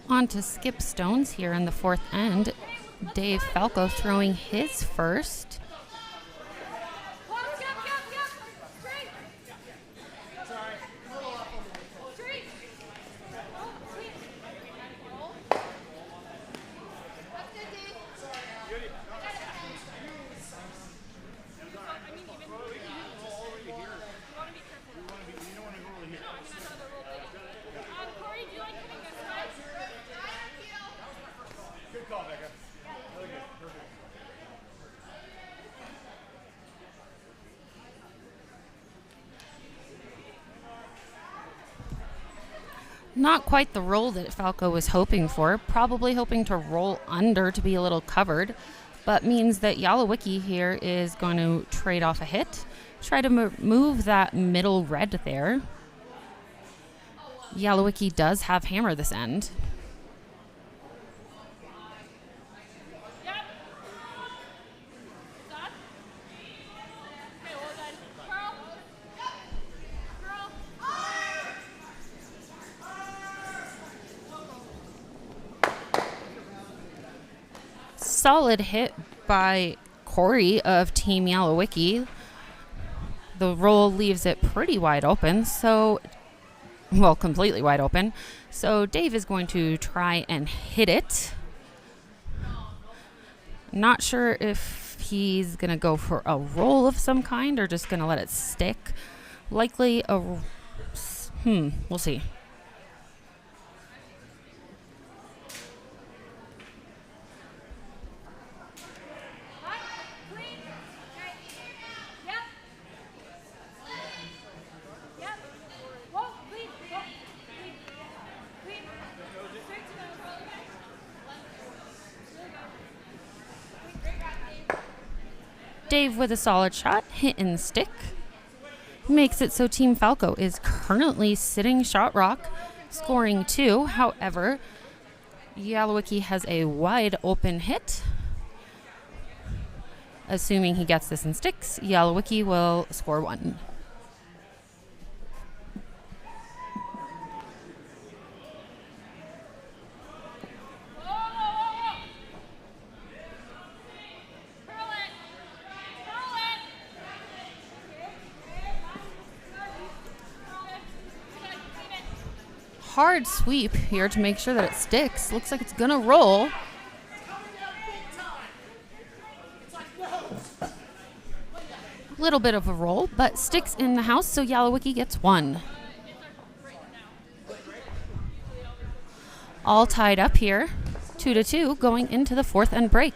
On to skip stones here in the fourth end. Dave Falco throwing his first. Not quite the roll that Falco was hoping for, probably hoping to roll under to be a little covered, but means that Yalowicki here is going to trade off a hit, try to move that middle red there. Yalowicki does have hammer this end. Solid hit by Corey of Team Yalowicki. The roll leaves it pretty wide open, completely wide open. So Dave is going to try and hit it. Not sure if he's going to go for a roll of some kind or just going to let it stick. Likely we'll see. Dave with a solid shot, hit and stick. Makes it so Team Falco is currently sitting shot rock, scoring 2. However, Yalowicki has a wide open hit. Assuming he gets this and sticks, Yalowicki will score 1. hard sweep here to make sure that it sticks. Looks like it's going to roll. A little bit of a roll, but sticks in the house, so Yalowicki gets 1. All tied up here, 2-2, going into the 4th end break.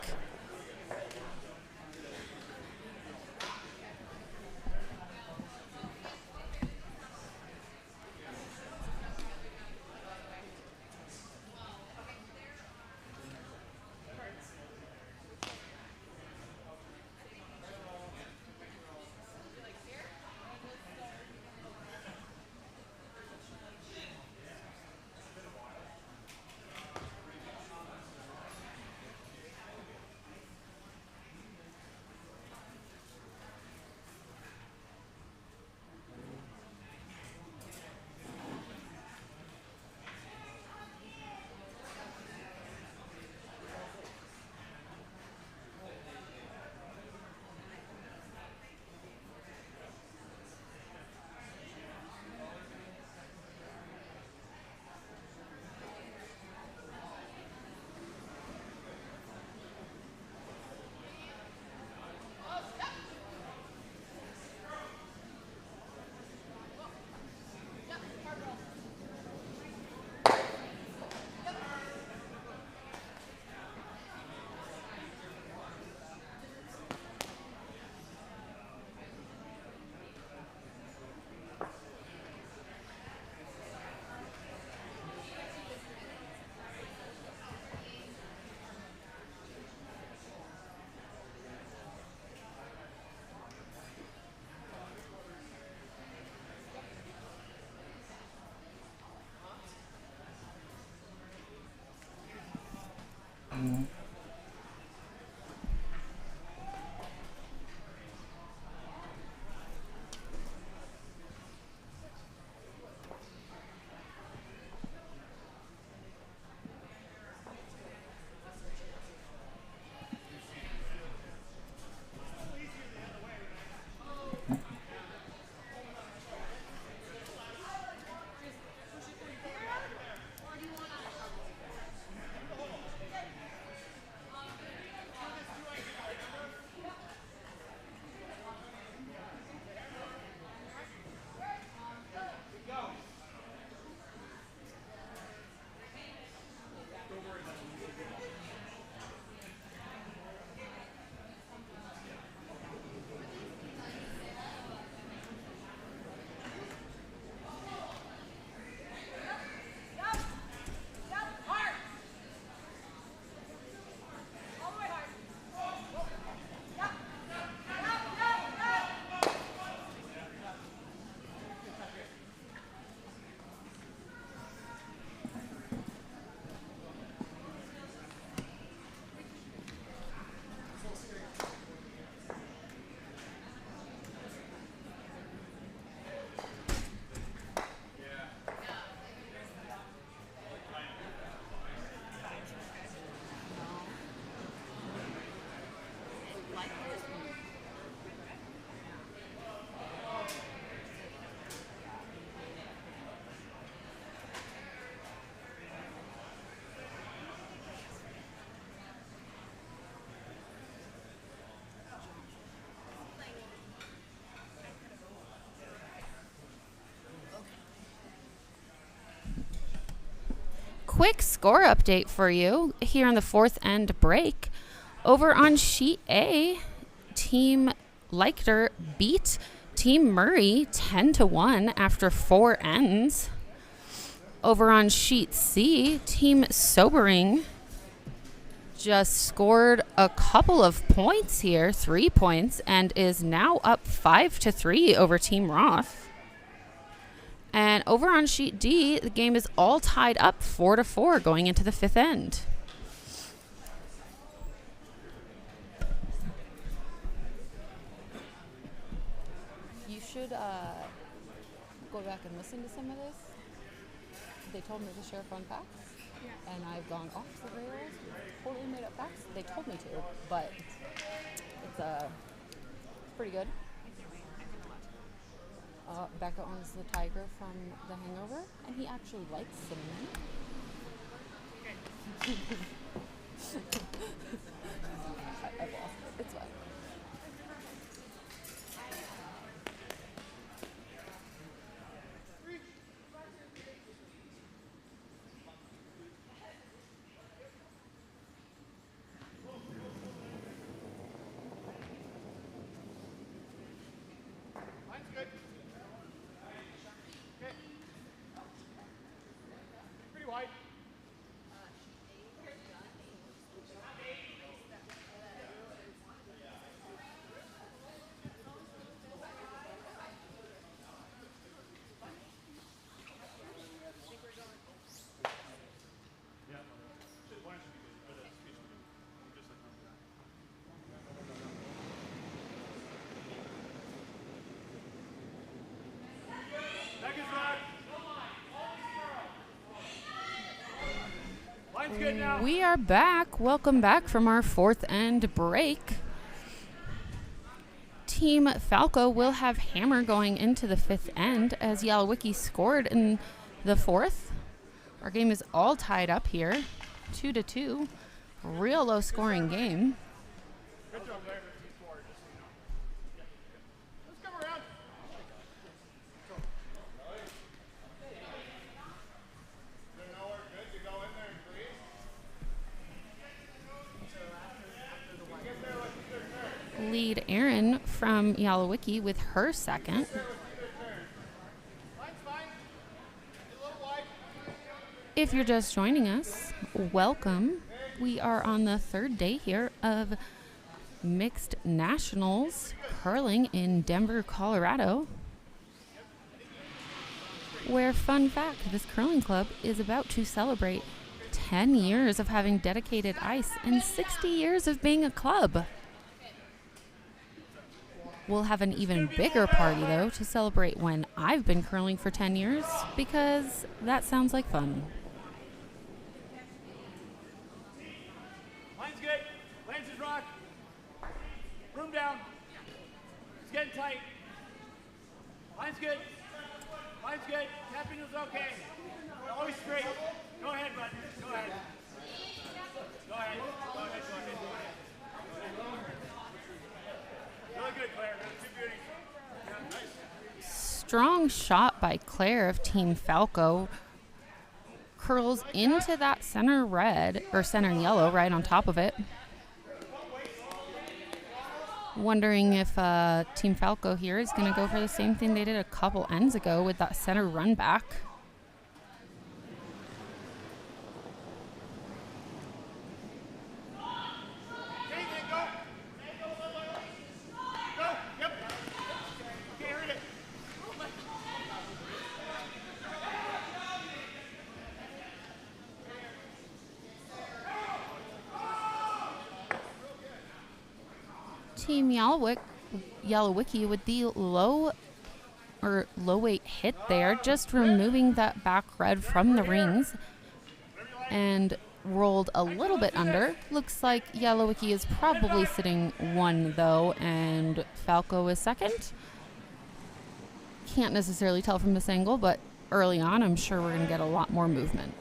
Quick score update for you here on the 4th end break. Over on sheet A, Team Leichter beat Team Murray 10-1 after 4 ends. Over on sheet C, Team Sobering just scored a couple of points here, 3 points, and is now up 5-3 over Team Roth. And over on sheet D, the game is all tied up 4-4 going into the 5th end. You should go back and listen to some of this. They told me to share fun facts, and I've gone off the rails, totally made up facts. They told me to, but it's pretty good. Becca owns the tiger from The Hangover, and he actually likes cinnamon. I've lost it. It's fine.
Line's good. Okay. Pretty wide. Second rock. Line's good now.
We are back. Welcome back from our fourth end break. Team Falco will have hammer going into the fifth end as Yalowicki scored in the fourth. Our game is all tied up here, 2-2. Real low scoring game.
Good job there. Let's come around.
Lead Erin from Yalowicki with her second.
Line's fine. A little wide.
If you're just joining us, welcome. We are on the third day here of mixed nationals curling in Denver, Colorado, where, fun fact, this curling club is about to celebrate 10 years of having dedicated ice and 60 years of being a club. We'll have an even bigger party, though, to celebrate when I've been curling for 10 years, because that sounds like fun.
Line's good. Lances rock. Room down. It's getting tight. Line's good. Line's good. Tapping is okay. Always straight. Go ahead, bud. Go ahead. Go ahead. Go ahead. Go ahead. Go ahead. Really good, Claire. Good beauty. Yeah, nice.
Strong shot by Claire of Team Falco. Curls into that center red, or center yellow, right on top of it. Wondering if Team Falco here is going to go for the same thing they did a couple ends ago with that center run back. Team Yalowicki with the low weight hit there, just removing that back red from the rings and rolled a little bit under. Looks like Yalowicki is probably sitting one though, and Falco is second. Can't necessarily tell from this angle, but early on I'm sure we're going to get a lot more movement.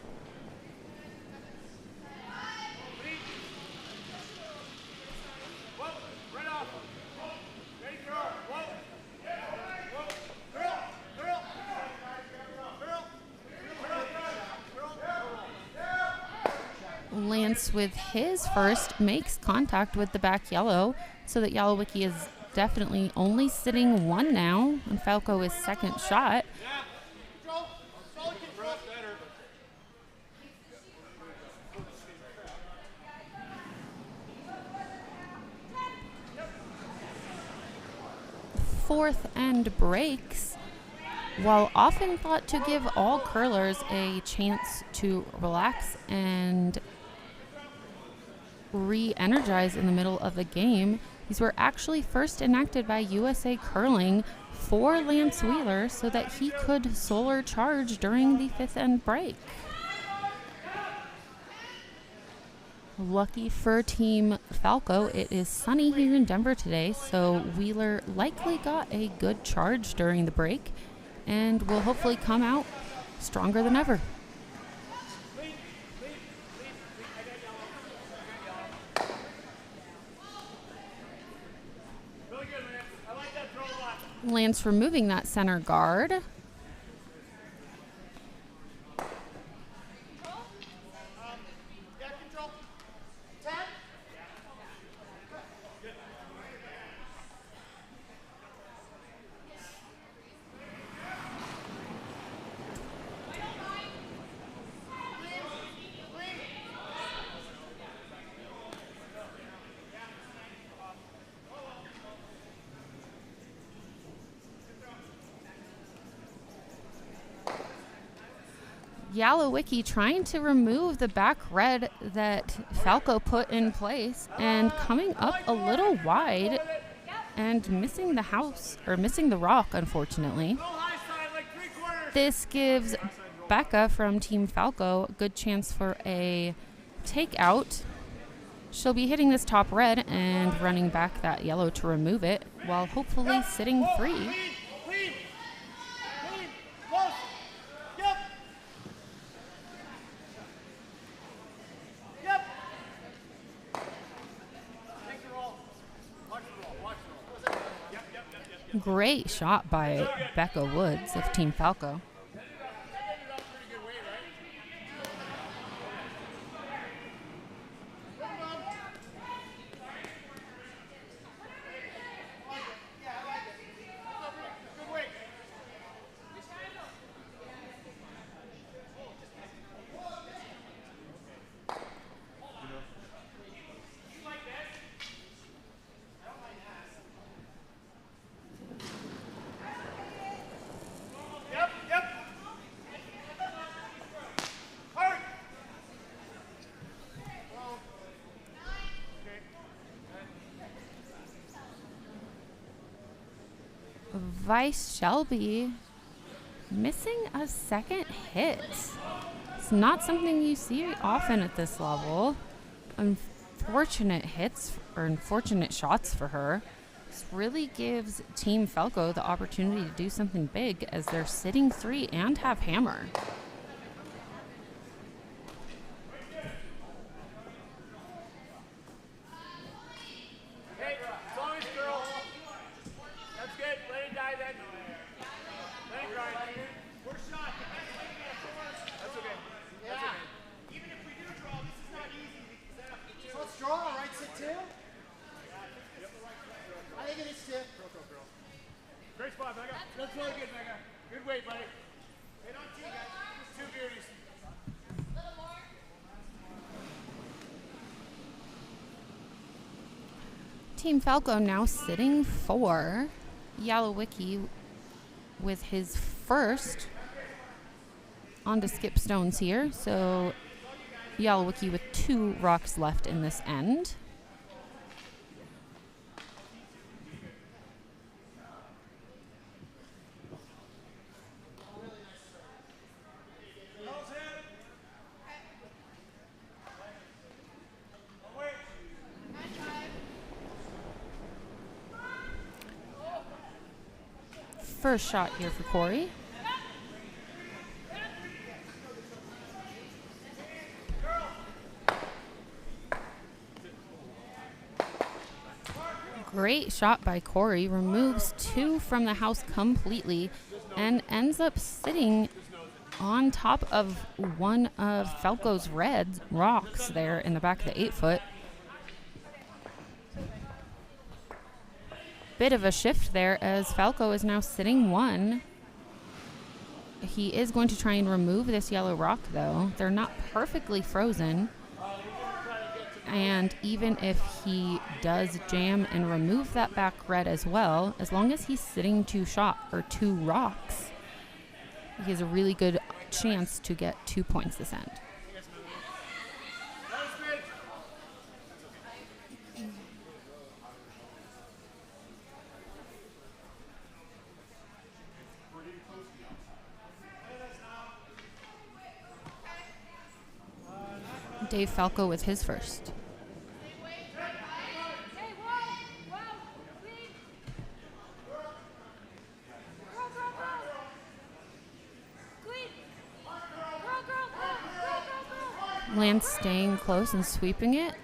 Lance with his first makes contact with the back yellow, so that Yalowicki is definitely only sitting one now, and Falco is second shot. Fourth end breaks. While often thought to give all curlers a chance to relax and re-energize in the middle of the game, these were actually first enacted by USA Curling for Lance Wheeler so that he could solar charge during the fifth end break. Lucky for Team Falco, it is sunny here in Denver today, so Wheeler likely got a good charge during the break and will hopefully come out stronger than ever.
Really good, man. I like that throw a lot.
Lance removing that center guard.
Yeah, control. 10.
Yalowicki trying to remove the back red that Falco put in place and coming up a little wide and missing the house, or missing the rock, unfortunately.
Go high side like 3/4.
This gives Becca from Team Falco a good chance for a takeout. She'll be hitting this top red and running back that yellow to remove it while hopefully sitting free.
Clean. Clean. Close. Yep. Yep. Take the roll. Watch the roll. Watch the roll. Yep.
Great shot by Becca Woods of Team Falco.
Good weight. Yep. Hard.
Vice Shelby missing a second hit. It's not something you see often at this level. Unfortunate hits or unfortunate shots for her. This really gives Team Falco the opportunity to do something big as they're sitting 3 and have hammer.
Hey, as long as girl. That's good. Let it die then. Let it grind. First shot. That's okay. Yeah. Even if we do draw, this is not easy.
So let's draw, right? Sit 2? I think it is 2.
Great spot, Becca. That's really good, Becca. Good weight, buddy. Hey, don't cheat, guys. 2 beauties.
Team Falco now sitting 4. Yalowicki with his first on to skip stones here. So Yalowicki with 2 rocks left in this end. First shot here for Corey. Great shot by Corey. Removes 2 from the house completely and ends up sitting on top of one of Falco's red rocks there in the back of the 8-foot. Bit of a shift there as Falco is now sitting 1. He is going to try and remove this yellow rock though. They're not perfectly frozen. And even if he does jam and remove that back red as well, as long as he's sitting 2 rocks, he has a really good chance to get 2 points this end. Dave Falco with his first. Lance staying close and sweeping it.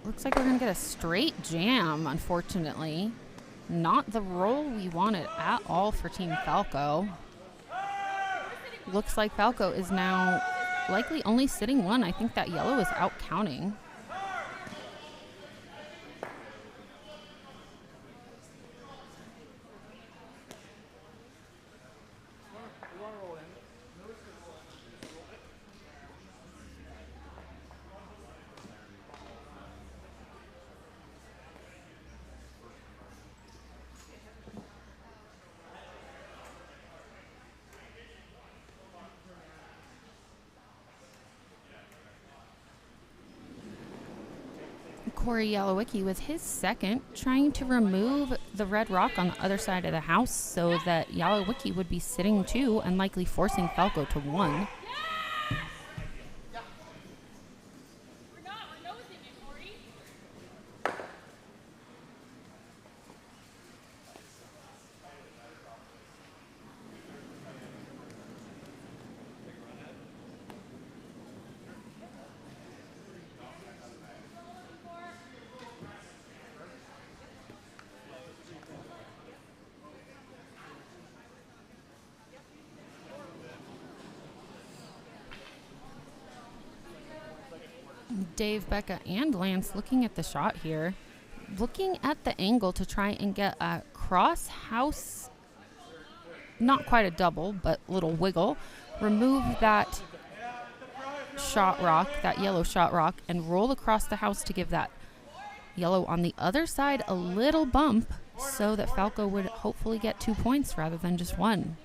Looks like we're going to get a straight jam, unfortunately. Not the roll we wanted at all for Team Falco. Looks like Falco is now likely only sitting one. I think that yellow is out counting. Corey Yalowicki with his second, trying to remove the red rock on the other side of the house so that Yalowicki would be sitting two and likely forcing Falco to one. Dave, Becca, and Lance looking at the shot here. Looking at the angle to try and get a cross house, not quite a double, but little wiggle. Remove that shot rock, that yellow shot rock, and roll across the house to give that yellow on the other side a little bump so that Falco would hopefully get 2 points rather than just one.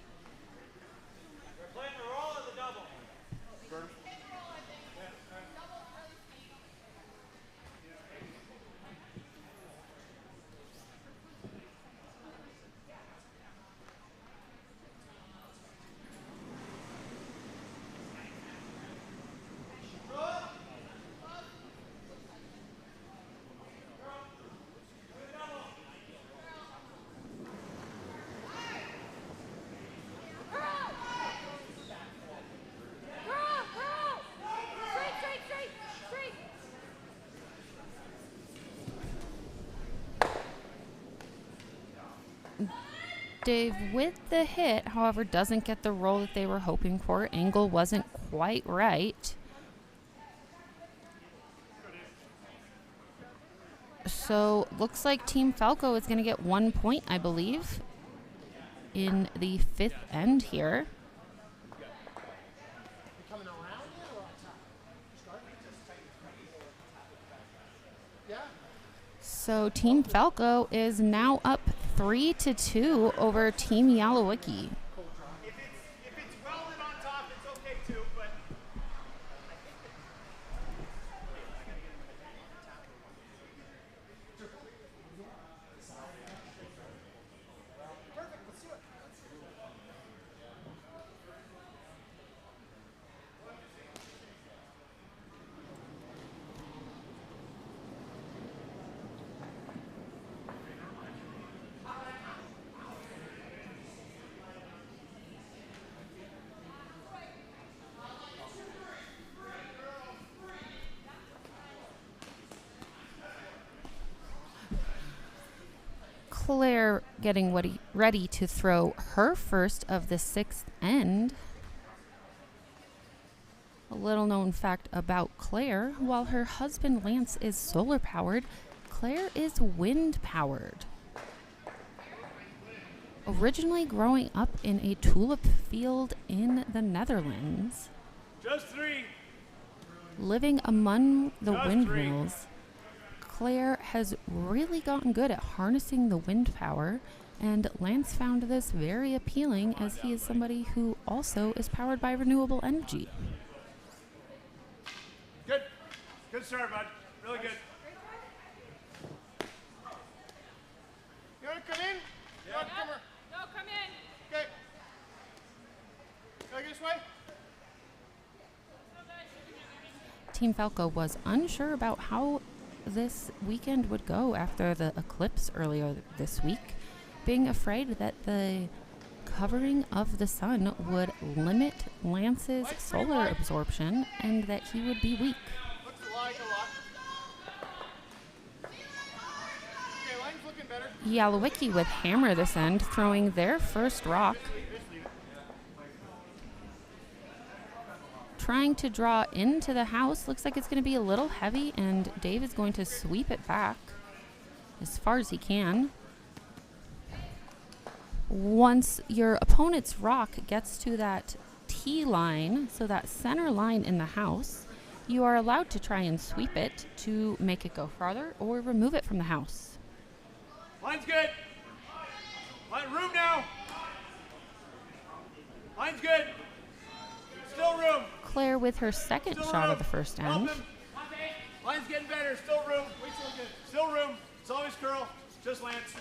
Dave with the hit, however, doesn't get the roll that they were hoping for. Angle wasn't quite right. So looks like Team Falco is going to get 1 point, I believe, in the fifth end here. So Team Falco is now up 3-2 over Team Yalowicki.
If it's welded on top, it's okay too, but
Claire getting ready to throw her first of the sixth end. A little known fact about Claire, while her husband Lance is solar powered, Claire is wind powered. Originally growing up in a tulip field in the Netherlands,
just three.
living among the
Just
windmills, Claire has really gotten good at harnessing the wind power, and Lance found this very appealing as he is somebody who also is powered by renewable energy.
Good. Good serve, bud. Really good. You want to come in? You want to come here?
No, come in.
Okay. Can I get this way?
Team Falco was unsure about how this weekend would go after the eclipse earlier this week, being afraid that the covering of the sun would limit Lance's solar absorption and that he would be weak.
Looks like a lot. Okay, line's looking better.
Yalowicki with hammer this end, throwing their first rock. Trying to draw into the house. Looks like it's going to be a little heavy, and Dave is going to sweep it back as far as he can. Once your opponent's rock gets to that T line, so that center line in the house, you are allowed to try and sweep it to make it go farther or remove it from the house.
Line's good. Line, room now. Line's good. Still room.
Claire with her second shot of the first end.
Line's getting better. Still room. Still room. It's always curl. Just Lance.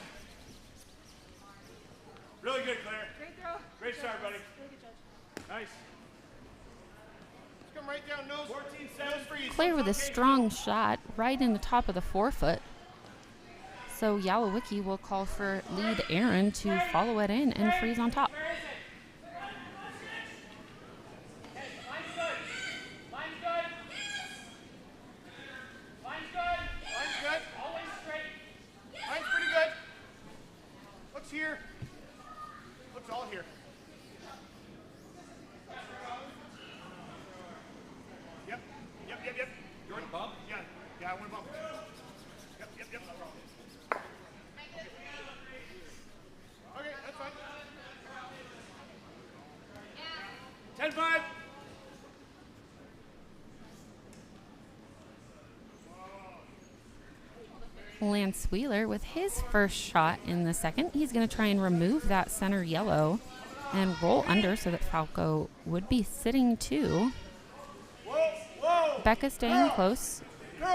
Really good, Claire.
Great throw.
Great start, buddy.
Really good judge.
Nice.
Let's come right down nose.
14-7 freeze.
Claire with a strong shot right in the top of the forefoot. So Yalowicki will call for lead Aaron to follow it in and freeze on top.
Here. Looks all here. Yep.
Jordan bump?
Yeah, I want to bump. Yep. Okay, that's fine.
10-5.
Lance Wheeler with his first shot in the second. He's going to try and remove that center yellow and roll under so that Falco would be sitting two.
Whoa.
Becca staying close.
Curl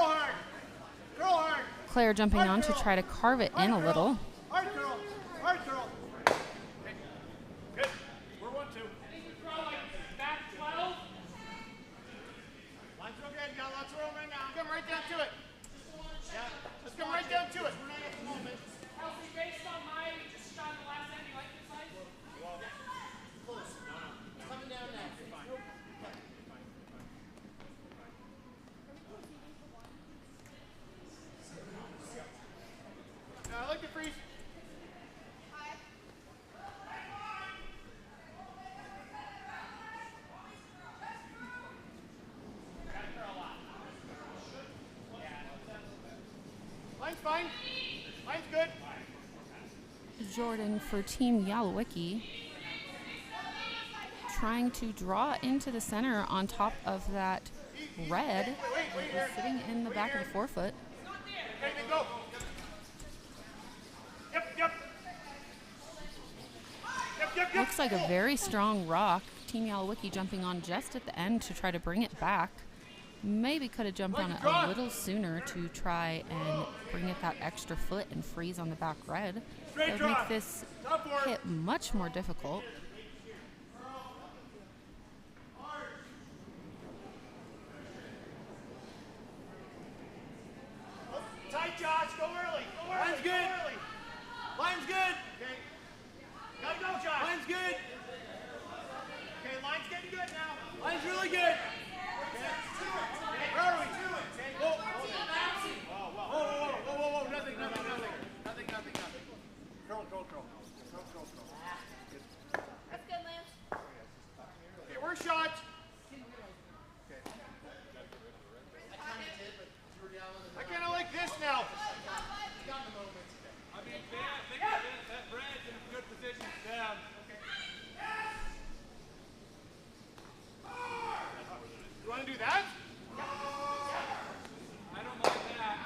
hard.
Claire jumping on to try to carve it in a little.
Hard curl. Good. We're 1-2.
Back 12.
Line's real good. Got lots of room right now. Come right down to it. Yeah, let's come right down to it. We're not at the moment.
Kelsey, based on my just shot the last end, you like this side?
Close. No. Coming down now. Fine. I like the freeze. Line's fine. Line's good.
Jordan for Team Yalowicki trying to draw into the center on top of that red that is sitting in the back of the forefoot.
Okay, then go. Yep.
Looks like a very strong rock. Team Yalowicki jumping on just at the end to try to bring it back. Maybe could have jumped on it a little sooner to try and bring it that extra foot and freeze on the back red. That would make this hit much more difficult.
Tight, Josh. Go early.
Line's good. Line's good.
Okay. Gotta go, Josh.
Line's good.
Okay, line's getting good now.
Line's really good.
Where are we? Whoa. Nothing. Curl.
That's good, Lance.
Okay, we're shot. I kind of like this now.
I mean, that Brad's in a good position down.
You want to do that?
I don't like that.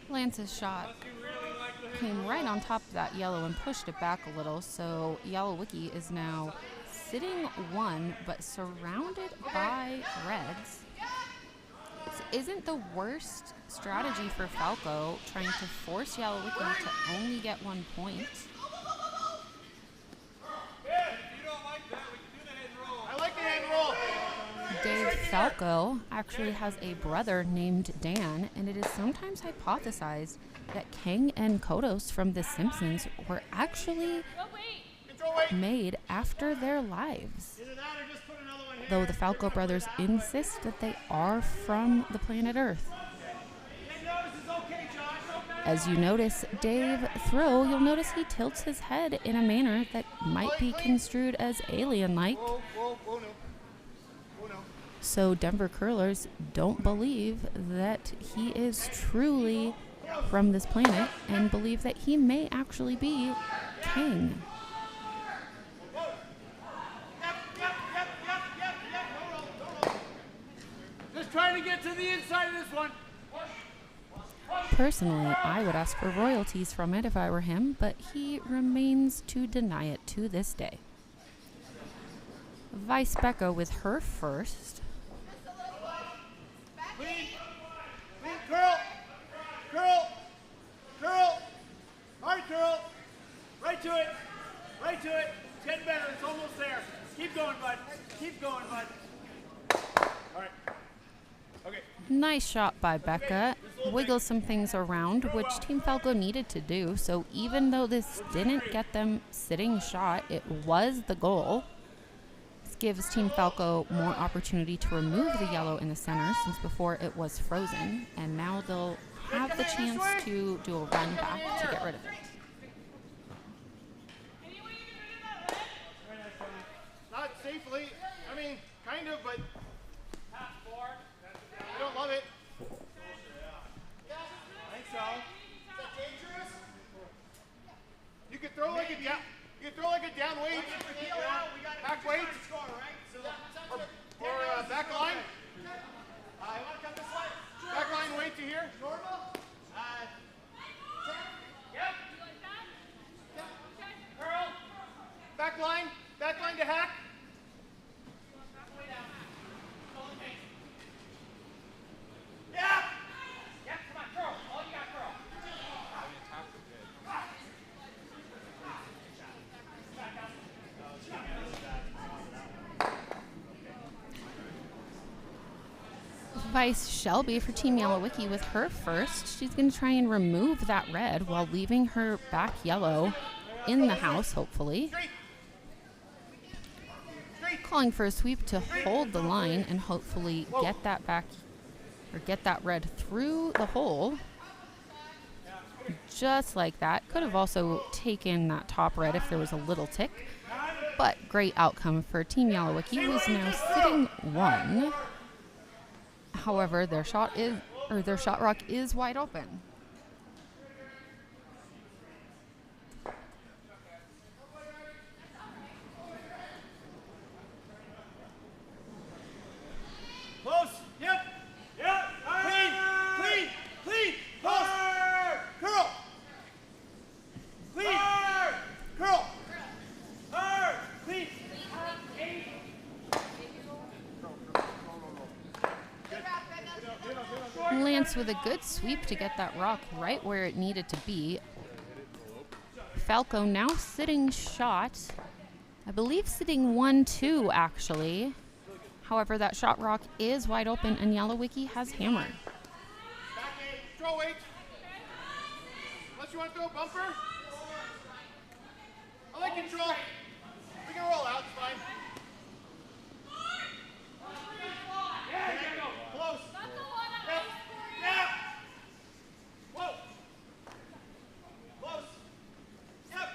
Lance's shot
Unless you really like the
came right on top of that yellow and pushed it back a little. So Yalowicki is now sitting one, but surrounded by reds. This isn't the worst strategy for Falco, trying to force Yalowicki to only get 1 point.
If you don't like that, we can do the head roll.
I like the hand roll.
Dave Falco actually has a brother named Dan, and it is sometimes hypothesized that Kang and Kodos from The Simpsons were actually made after their lives.
Either that or just put another one here.
Though the Falco brothers insist that they are from the planet Earth. As you notice Dave throw, you'll notice he tilts his head in a manner that might be construed as alien-like.
Whoa, no. Whoa, no.
So Denver Curlers don't believe that he is truly from this planet and believe that he may actually be Kang.
Just trying to get to the inside of this one.
Personally, I would ask for royalties from it if I were him, but he remains to deny it to this day. Vice Becca with her first.
Clean, curl.
Hard curl. Right to it. It's getting better. It's almost there. Keep going, bud. All right. Okay.
Nice shot by Becca. Wiggles some things around, which Team Falco needed to do. So even though this didn't get them sitting shot, it was the goal. This gives Team Falco more opportunity to remove the yellow in the center, since before it was frozen. And now they'll have the chance to do a run back to get rid of it.
Not safely. I mean, kind of, but I don't love it.
I think so.
Is that dangerous? You could throw like a down. You could throw like a down weight. Back weight. Or back line. Back line weight to here. Normal. Back line to hack.
Vice Shelby for Team Yalowicki with her first. She's going to try and remove that red while leaving her back yellow in the house, hopefully. Calling for a sweep to hold the line and hopefully get that back, or get that red through the hole. Just like that. Could have also taken that top red if there was a little tick. But great outcome for Team Yalowicki, who's now sitting one. However, their shot rock is wide open.
Close. Yep. Clean. Close.
Curl.
Clean.
Curl.
Clean.
Lance with a good sweep to get that rock right where it needed to be. Falco now sitting shot. I believe sitting 1-2 actually. However, that shot rock is wide open and Yalowicki has hammered.
Back eight. Throw weight. Unless you want to throw a bumper. I like control. We can roll out. It's fine. Close. Yep. Whoa. Close. Yep.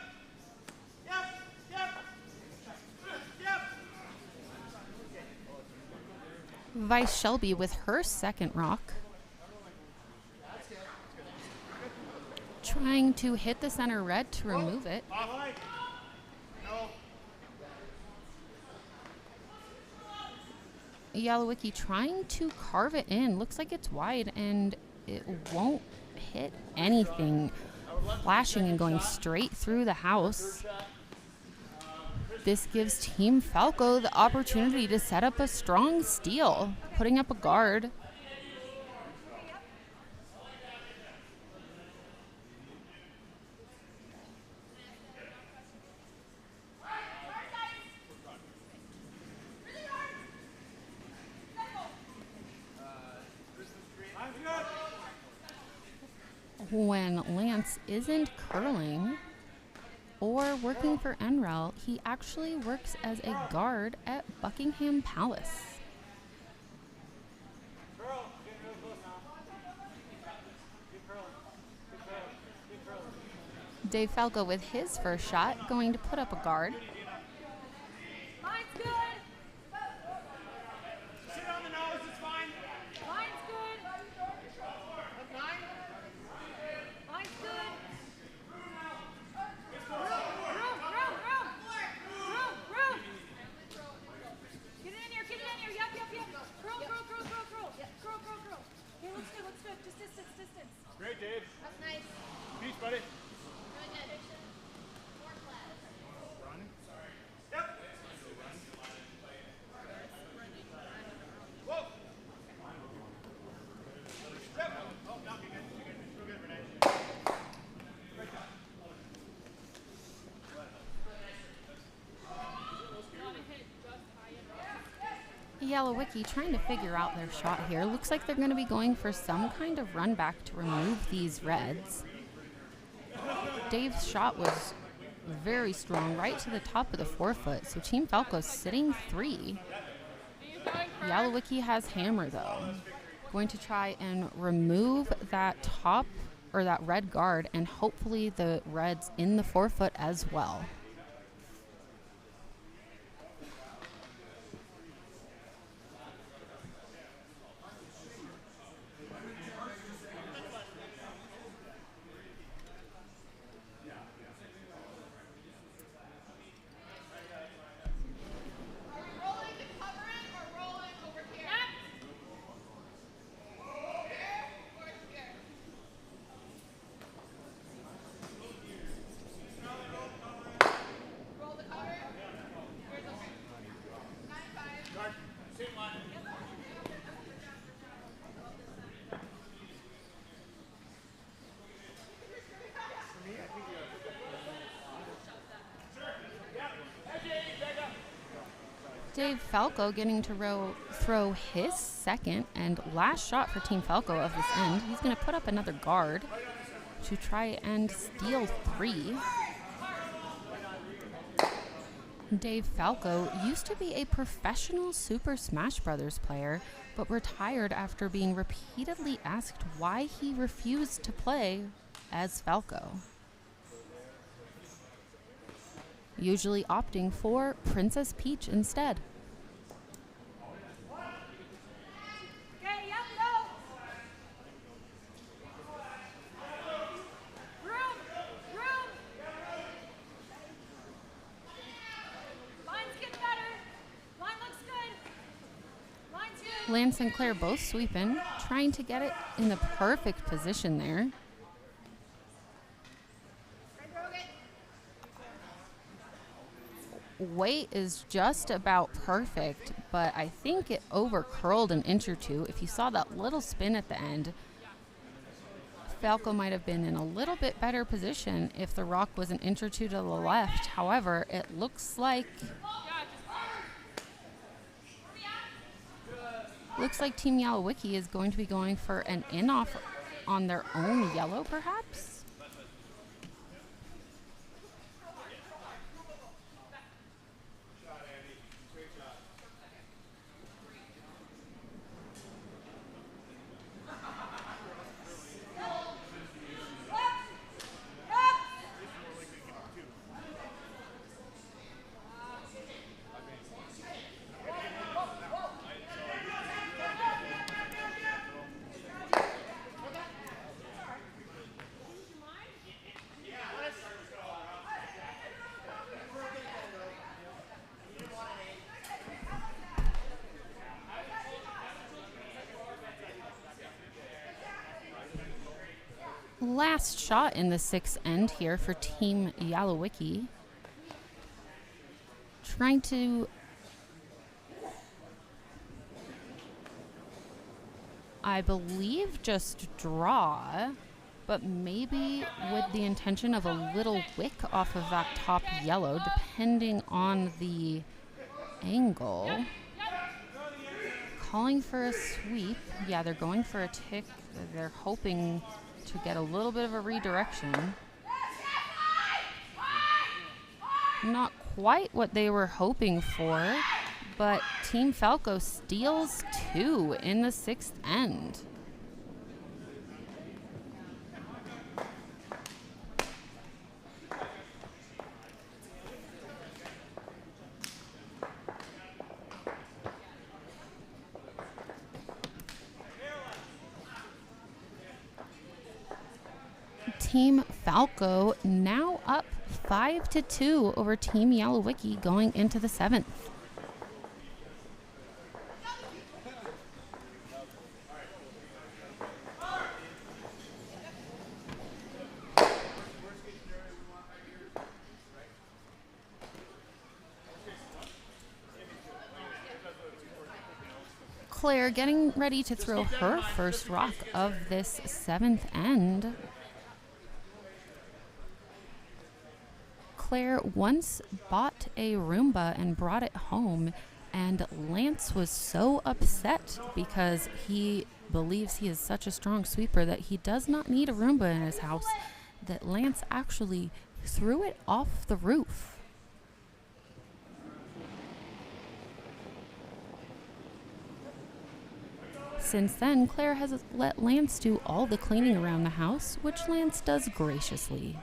Vice Shelby with her second rock. Trying to hit the center red to remove it.
No.
Yalowicki trying to carve it in. Looks like it's wide and it won't hit anything. Flashing and going straight through the house. This gives Team Falco the opportunity to set up a strong steal, putting up a guard. when Lance isn't curling or working for NREL, he actually works as a guard at Buckingham Palace. Dave Falco with his first shot, going to put up a guard.
Mine's good.
Sit on the nose, it's fine.
Mine's good.
That's 9.
Mine's good. Room. Get it in here. Yep. Curl. Okay, looks good. Just distance.
Great, Dave.
That's nice.
Peace, buddy.
Really good. More flat.
Yep. Whoa. Yep. Oh, no, you're good. You're good, Renee.
Yalowicki trying to figure out their shot here. Looks like they're going to be going for some kind of run back to remove these reds. Dave's shot was very strong, right to the top of the forefoot. So Team Falco's sitting 3. Yalowicki has hammer though. Going to try and remove that top or that red guard and hopefully the reds in the forefoot as well.
Rolling to cover it or rolling over here? Or here? Roll the cover? Where's okay? 9-5.
Guard. Same line.
Dave Falco getting to throw his second and last shot for Team Falco of this end. He's going to put up another guard to try and steal 3. Dave Falco used to be a professional Super Smash Bros. Player, but retired after being repeatedly asked why he refused to play as Falco. Usually opting for Princess Peach instead.
Okay, yep, go. Room. Line's getting better. Line looks good. Line's good.
Lance and Claire both sweeping, trying to get it in the perfect position there. Weight is just about perfect, but I think it over curled an inch or two. If you saw that little spin at the end, Falco might have been in a little bit better position if the rock was an inch or two to the left. However, it looks like Team Yalowicki is going to be going for an in-off on their own yellow, perhaps? Last shot in the 6th end here for Team Yalowicki. Trying to I believe just draw, but maybe with the intention of a little wick off of that top yellow, depending on the angle. Calling for a sweep. Yeah, they're going for a tick. They're hoping to get a little bit of a redirection. Not quite what they were hoping for, but Team Falco steals 2 in the 6th end. Team Falco now up 5-2 over Team Yalowicki going into the 7th. Claire getting ready to throw her first rock of this 7th end. Claire once bought a Roomba and brought it home, and Lance was so upset because he believes he is such a strong sweeper that he does not need a Roomba in his house that Lance actually threw it off the roof. Since then, Claire has let Lance do all the cleaning around the house, which Lance does graciously.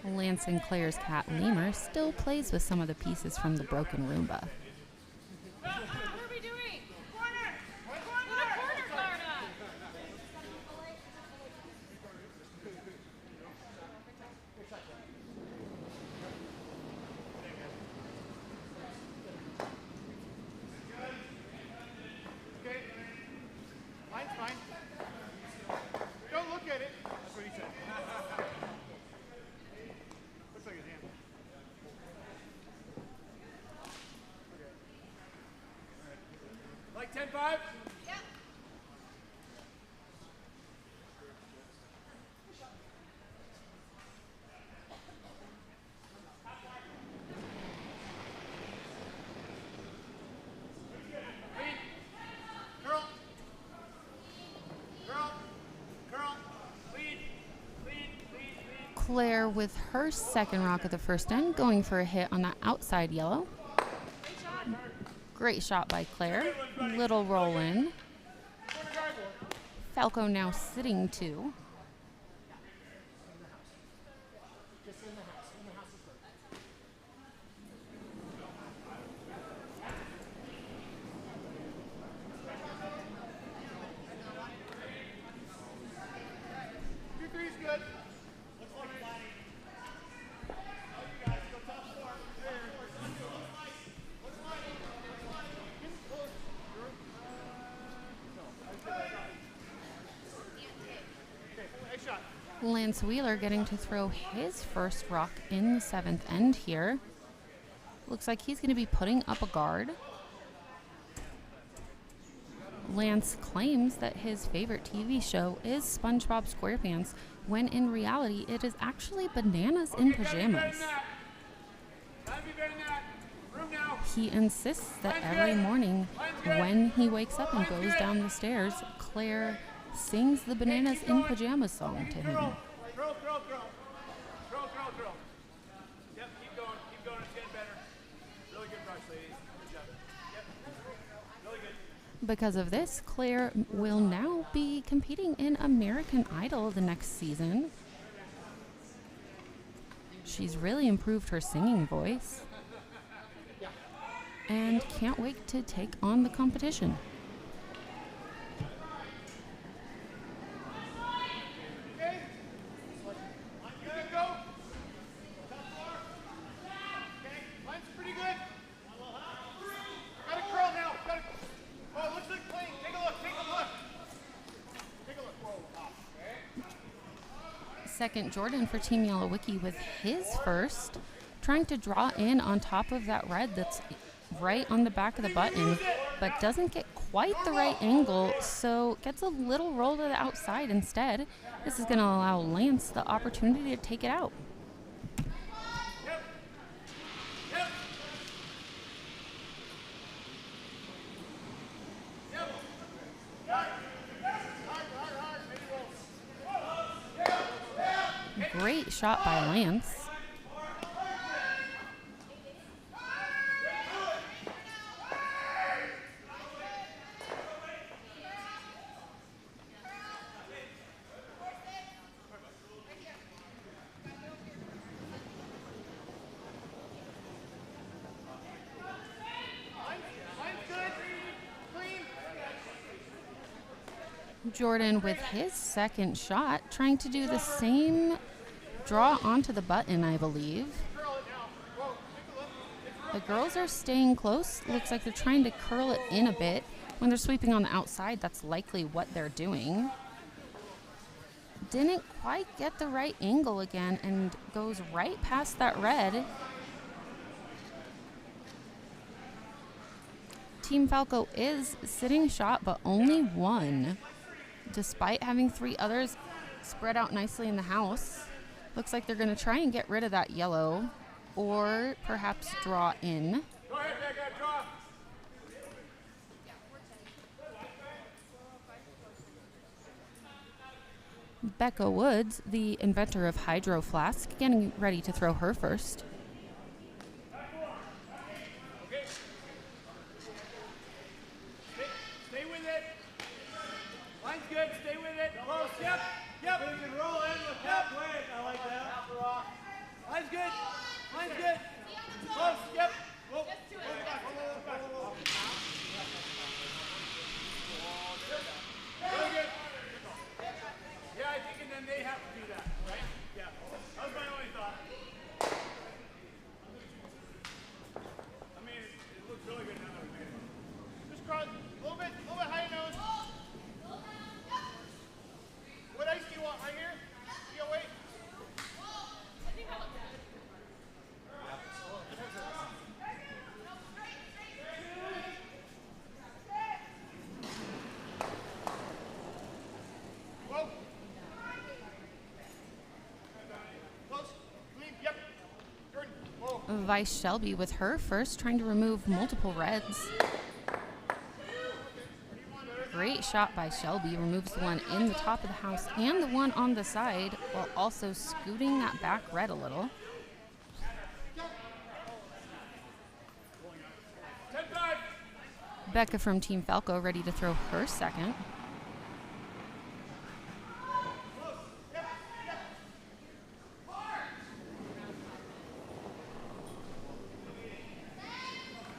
Lance and Claire's cat Lemur still plays with some of the pieces from the broken Roomba.
What are we doing? Corner! Corner guard up!
Okay. Line's fine. Don't look at it. That's what he said. Looks like his hand.
Like 10-5?
Yep.
Curl. Curl. Curl.
Lead.
Claire with her second rock of the first end, going for a hit on that outside yellow. Great shot by Claire. Little roll in. Falco now sitting 2.
Two three's good. Nice shot.
Lance Wheeler getting to throw his first rock in the 7th end here. Looks like he's going to be putting up a guard. Lance claims that his favorite TV show is SpongeBob SquarePants, when in reality it is actually Bananas in Pajamas. He insists that every morning when he wakes up and goes down the stairs, Claire sings the Bananas in Pajamas song to him.
Curl. Yep, keep going, it's getting better. Really good brush, ladies. Good job. Yep, really good.
Because of this, Claire will now be competing in American Idol the next season. She's really improved her singing voice and can't wait to take on the competition.
Okay. You good, go. Top floor. Okay. Line's pretty good. Gotta curl now. Oh, it looks like playing. Take a look. Whoa.
Second Jordan for Team Yalowicki with his first, trying to draw in on top of that red that's right on the back of the button, but doesn't get quite the right angle, so gets a little roll to the outside instead. This is going to allow Lance the opportunity to take it out. Great shot by Lance. Jordan with his second shot, trying to do the same draw onto the button, I believe. The girls are staying close. Looks like they're trying to curl it in a bit. When they're sweeping on the outside, that's likely what they're doing. Didn't quite get the right angle again and goes right past that red. Team Falco is sitting shot, but only one. Despite having three others spread out nicely in the house. Looks like they're going to try and get rid of that yellow or perhaps draw in.
Go ahead, Becca, draw.
Becca Woods, the inventor of Hydro Flask, getting ready to throw her first.
Okay. Stay with it. Line's good. Stay with it. Close. Yep. Yep.
You can roll in with that blade. I like that.
Line's good. Line's good. Close. Yep. Whoa. Very good. Yeah, I think, and then they have to do that, right? Yeah. That was my only thought. I mean, it looks really good now that we made it.
Just cross a little bit high nose. What ice do you want? Right here? Yeah, wait. Whoa. Close. Clean. Yep. Jordan. Whoa.
Vice Shelby with her first, trying to remove multiple reds. Great shot by Shelby. Removes the one in the top of the house and the one on the side while also scooting that back red a little.
10-5.
Becca from Team Falco ready to throw her second.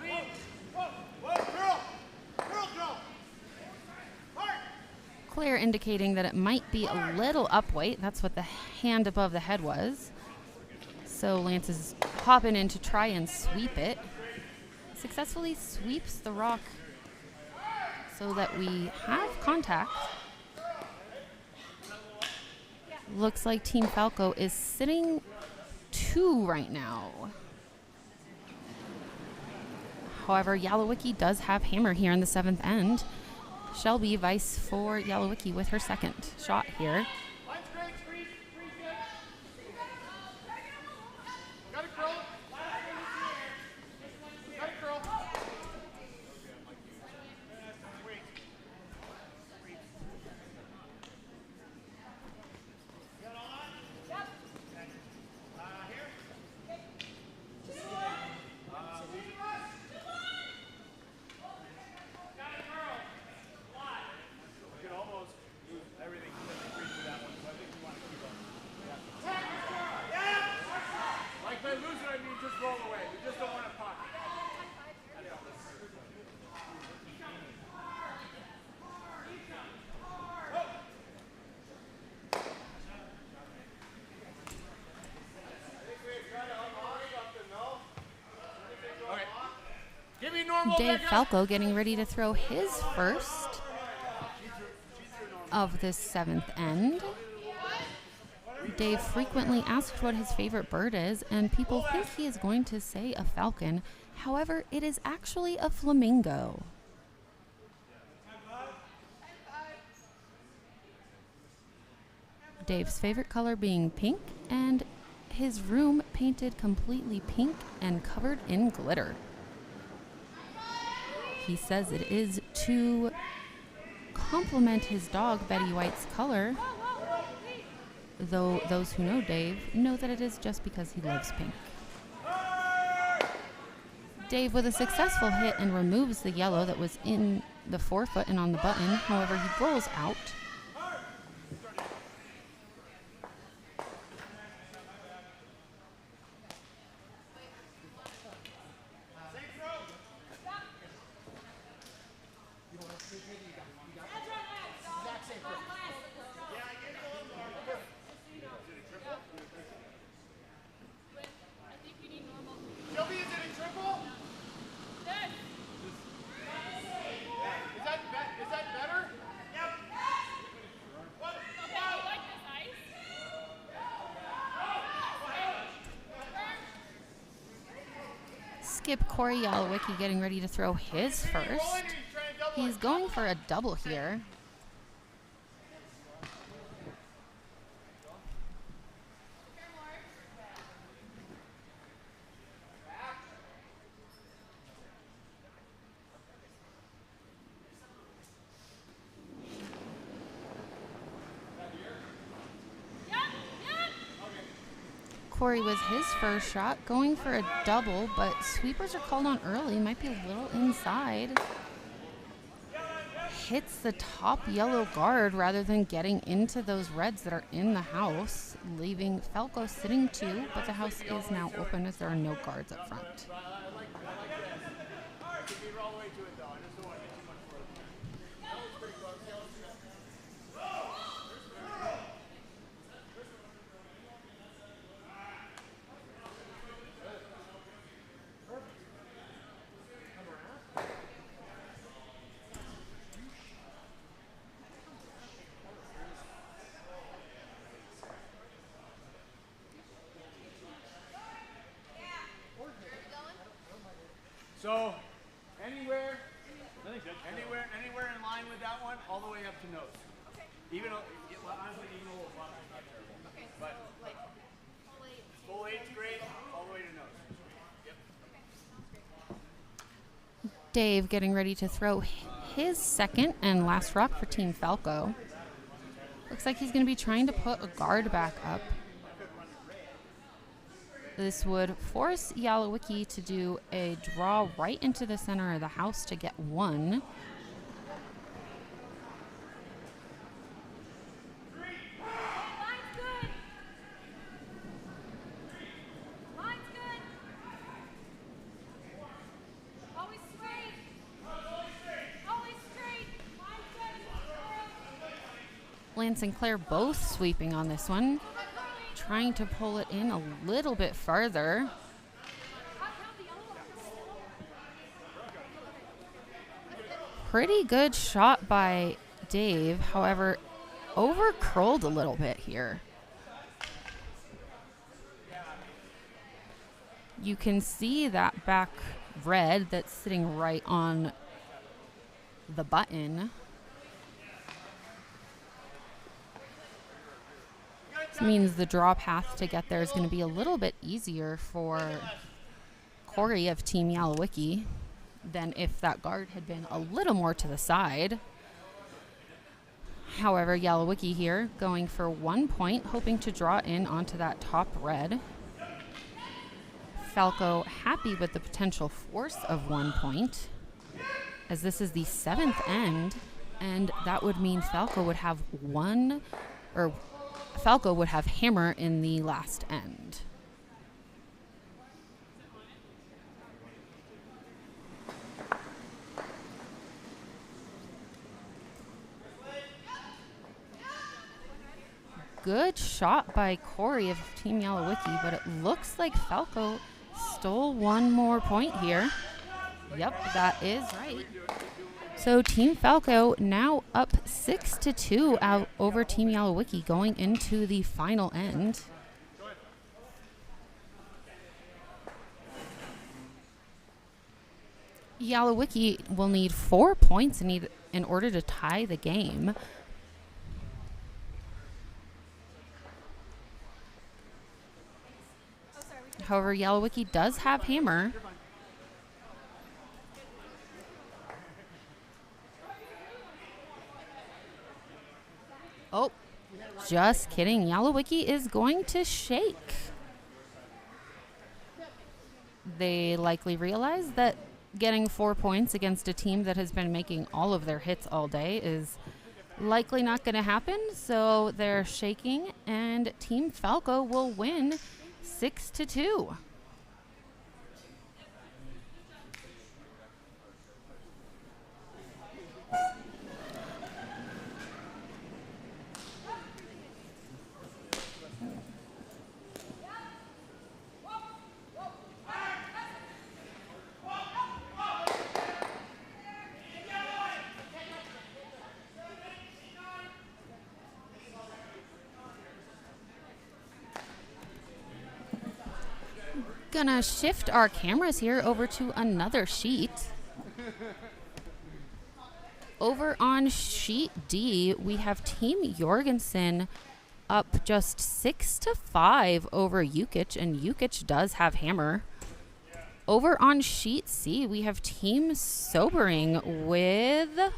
Clean.
Whoa, girl. Girl, girl. Hard.
Claire indicating that it might be a little up weight. That's what the hand above the head was. So Lance is hopping in to try and sweep it. Successfully sweeps the rock so that we have contact. Looks like Team Falco is sitting 2 right now. However, Yalowicki does have hammer here in the 7th end. Shelby Vice for Yalowicki with her second shot here.
Line's great. Freeze good. Got it, curl. Got it, curl. Wait. Got it all on? Yep. Here?
We could almost lose everything because they agreed to that one, so I think we want to keep them. Like by losing, I mean just roll away. We just don't want to pocket. Okay. Give me normal,
Dave
Becca.
Falco getting ready to throw his first of this 7th end. Dave frequently asked what his favorite bird is, and people think he is going to say a falcon. However, it is actually a flamingo. Dave's favorite color being pink, and his room painted completely pink and covered in glitter. He says it is to complement his dog Betty White's color, though those who know Dave know that it is just because he loves pink. Dave with a successful hit and removes the yellow that was in the forefoot and on the button. However, he rolls out.
Shelby, is it a triple? Is that better? Yep.
Skip Corey Yalowicki getting ready to throw his first. He's going for a double here. Corey was his first shot, going for a double, but sweepers are called on early, might be a little inside. Hits the top yellow guard rather than getting into those reds that are in the house, leaving Falco sitting 2, but the house is now open as there are no guards up front.
So, anywhere in line with that one, all the way up to nose. Okay. Even though, honestly, even though it's not terrible. Okay. But like full 8's great, all the way to nose. Yep.
Dave getting ready to throw his second and last rock for Team Falco. Looks like he's going to be trying to put a guard back up. This would force Yalowicki to do a draw right into the center of the house to get 1.
Line's good. Line's good. Always straight. Always straight. Line's good.
Lance and Claire both sweeping on this one. Trying to pull it in a little bit further. Pretty good shot by Dave, however, over curled a little bit here. You can see that back red that's sitting right on the button. This means the draw path to get there is going to be a little bit easier for Corey of Team Yalowicki than if that guard had been a little more to the side. However, Yalowicki here going for 1 point, hoping to draw in onto that top red. Falco happy with the potential force of 1 point, as this is the 7th end, and that would mean Falco would have Falco would have hammer in the last end. Good shot by Corey of Team Yalowicki, but it looks like Falco stole 1 more point here. Yep, that is right. So Team Falco now up 6-2 out over Team Yalowicki going into the final end. Yalowicki will need 4 points in order to tie the game. However, Yalowicki does have hammer. Oh, just kidding. Yalowicki is going to shake. They likely realize that getting 4 points against a team that has been making all of their hits all day is likely not going to happen. So they're shaking, and Team Falco will win 6-2. Gonna shift our cameras here over to another sheet. Over on sheet D, we have Team Jorgensen up just 6-5 over Yalowicki, and Yalowicki does have hammer. Over on sheet C, we have Team Sobering with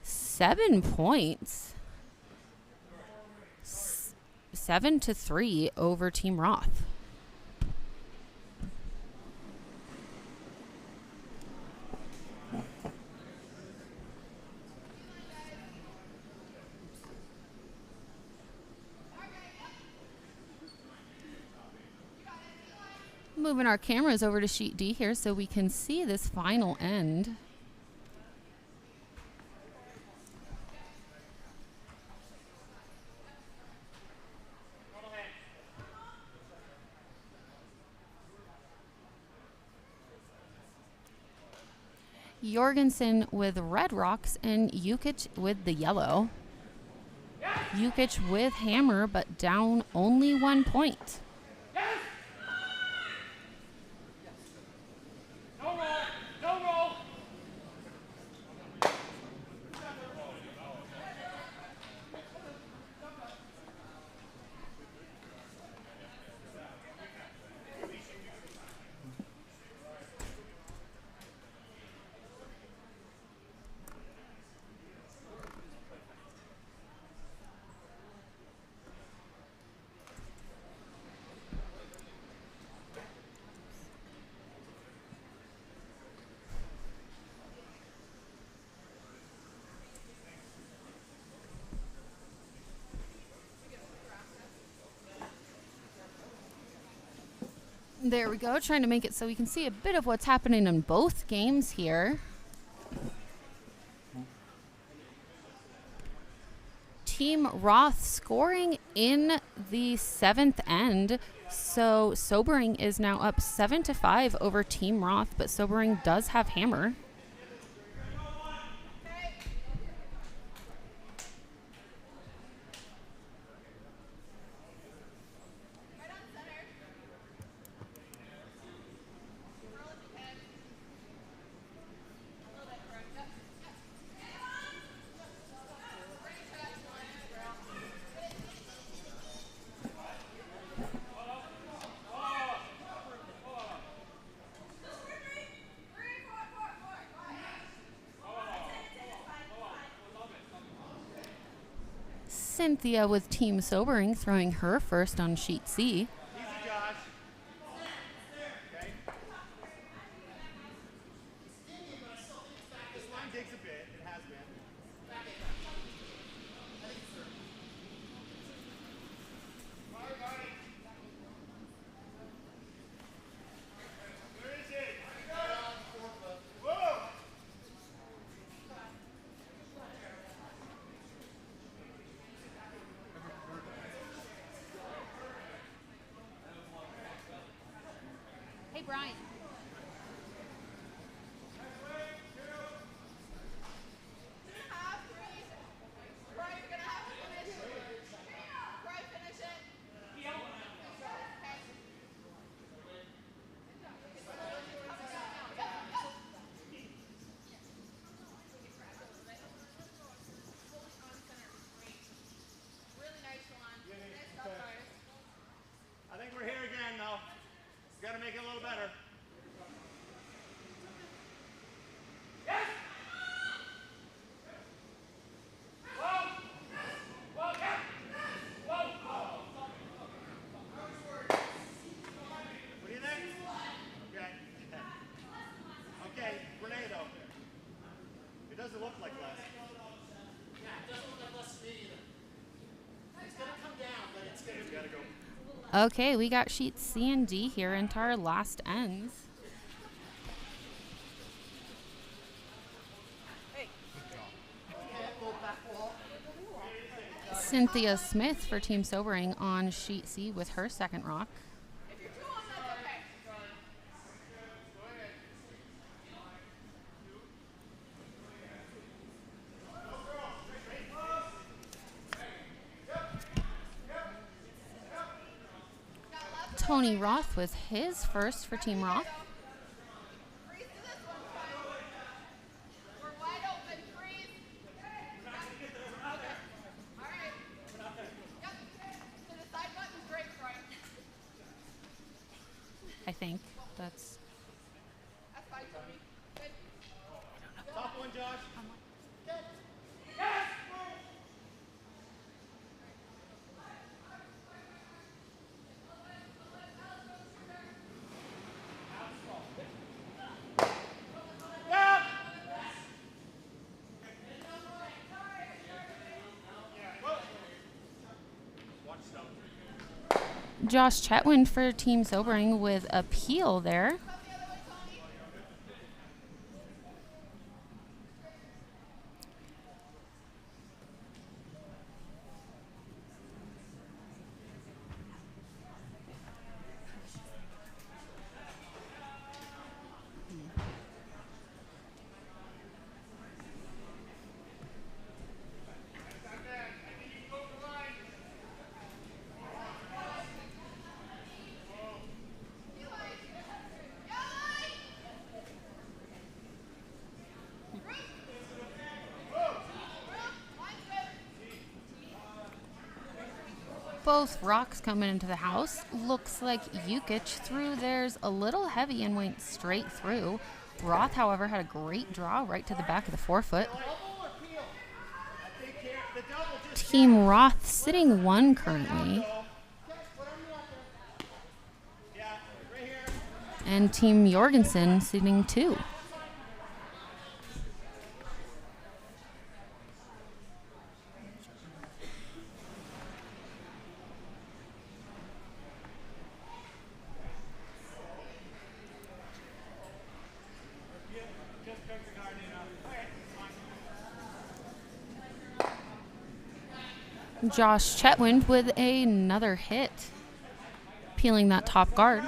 7 points. 7-3 over Team Roth. Moving our cameras over to sheet D here so we can see this final end. Jorgensen with red rocks and Yalowicki with the yellow. Yalowicki with hammer, but down only 1 point. There we go, trying to make it so we can see a bit of what's happening in both games here. Team Roth scoring in the 7th end. So Sobering is now up 7-5 over Team Roth, but Sobering does have hammer. Cynthia with Team Sobering throwing her first on sheet C.
Easy, Josh. Okay. This line digs a bit. It has been. Where is it? Whoa!
Hey, Brian.
I think we're here again, though.
look like less.
Yeah, it doesn't look like less to me either. It's gonna come down, but it's gonna
Gotta go.
Okay, we got sheets C and D here into our last ends. Cynthia Smith for Team Sobering on sheet C with her second rock. Tony Roth with his first for Team Roth.
Freeze to this one, Kyle. We're wide open. Freeze. Okay. All right. Yep. To the side button's great, Troy.
I think that's
That's fine, Tony. Good.
Top one, Josh.
Josh Chetwynd for Team Sobering with a peel there. Both rocks coming into the house. Looks like Yukich threw theirs a little heavy and went straight through. Roth, however, had a great draw right to the back of the forefoot. Team Roth sitting 1 currently. And Team Jorgensen sitting 2. Josh Chetwynd with another hit, peeling that top guard.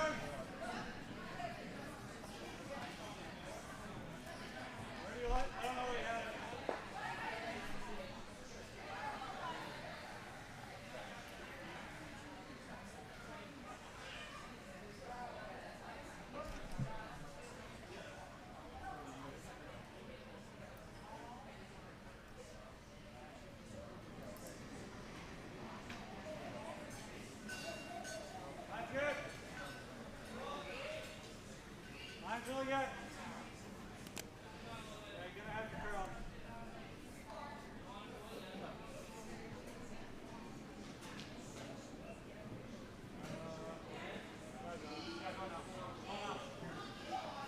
Really good. Yeah, you're gonna have to curl.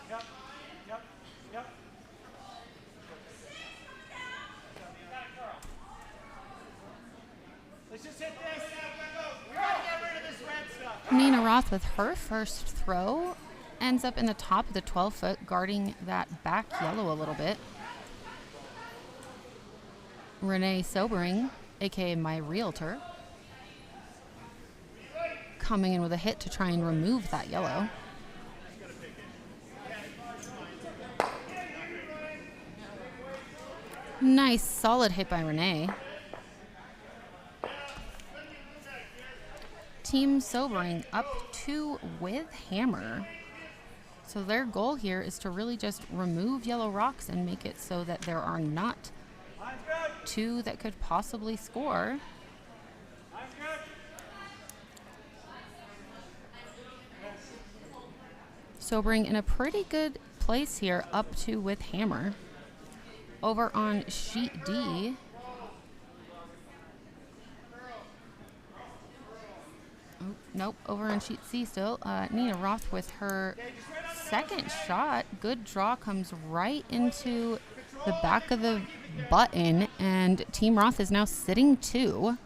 Yep, yep, yep. Let's just hit this. We gotta get rid of this red stuff.
Nina Roth with her first throw ends up in the top of the 12-foot, guarding that back yellow a little bit. Renee Sobering, aka my realtor, coming in with a hit to try and remove that yellow. Nice, solid hit by Renee. Team Sobering up 2 with hammer. So their goal here is to really just remove yellow rocks and make it so that there are not 2 that could possibly score. Sobering in a pretty good place here, up 2 with hammer. Over on sheet D, nope, over on sheet C still. Nina Roth with her second shot. Good draw, comes right into the back of the button, and Team Roth is now sitting 2.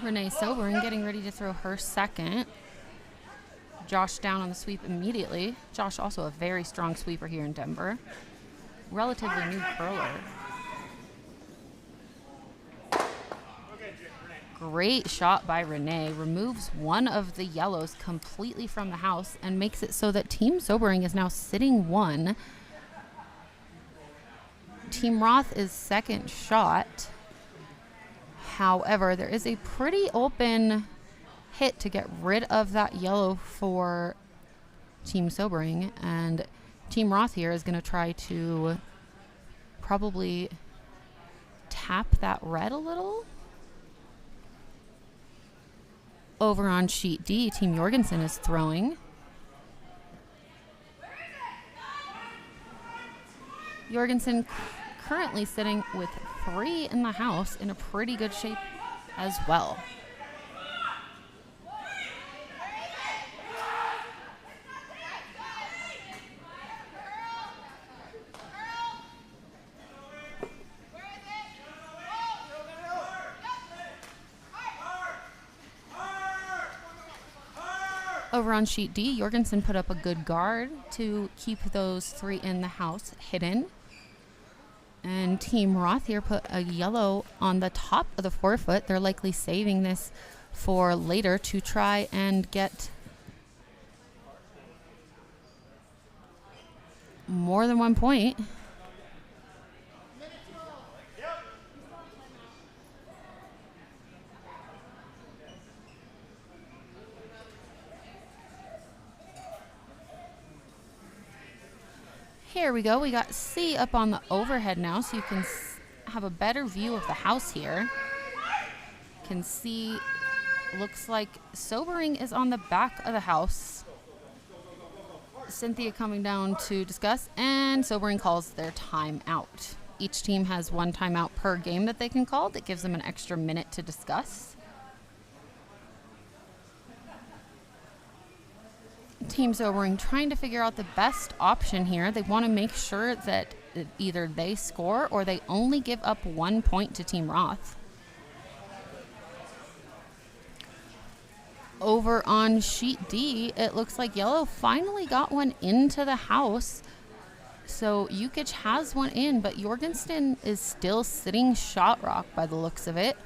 Renee Sobering getting ready to throw her second. Josh down on the sweep immediately. Josh also a very strong sweeper here in Denver. Relatively new curler. Great shot by Renee. Removes one of the yellows completely from the house and makes it so that Team Sobering is now sitting 1. Team Roth is second shot. However, there is a pretty open hit to get rid of that yellow for Team Sobering, and Team Roth here is going to try to probably tap that red a little. Over on sheet D, Team Jorgensen is throwing. Jorgensen currently sitting with 3 in the house, in a pretty good shape as well. Over on sheet D, Jorgensen put up a good guard to keep those 3 in the house hidden. And Team Roth here put a yellow on the top of the forefoot. They're likely saving this for later to try and get more than 1 point. Here we go. We got C up on the overhead now, so you can have a better view of the house here. Can see, looks like Sobering is on the back of the house. Cynthia coming down to discuss, and Sobering calls their timeout. Each team has 1 timeout per game that they can call. That gives them an extra minute to discuss. Team Sobering trying to figure out the best option here. They want to make sure that either they score or they only give up 1 point to Team Roth. Over on sheet D, it looks like yellow finally got one into the house. So Yukich has one in, but Jorgensen is still sitting shot rock by the looks of it.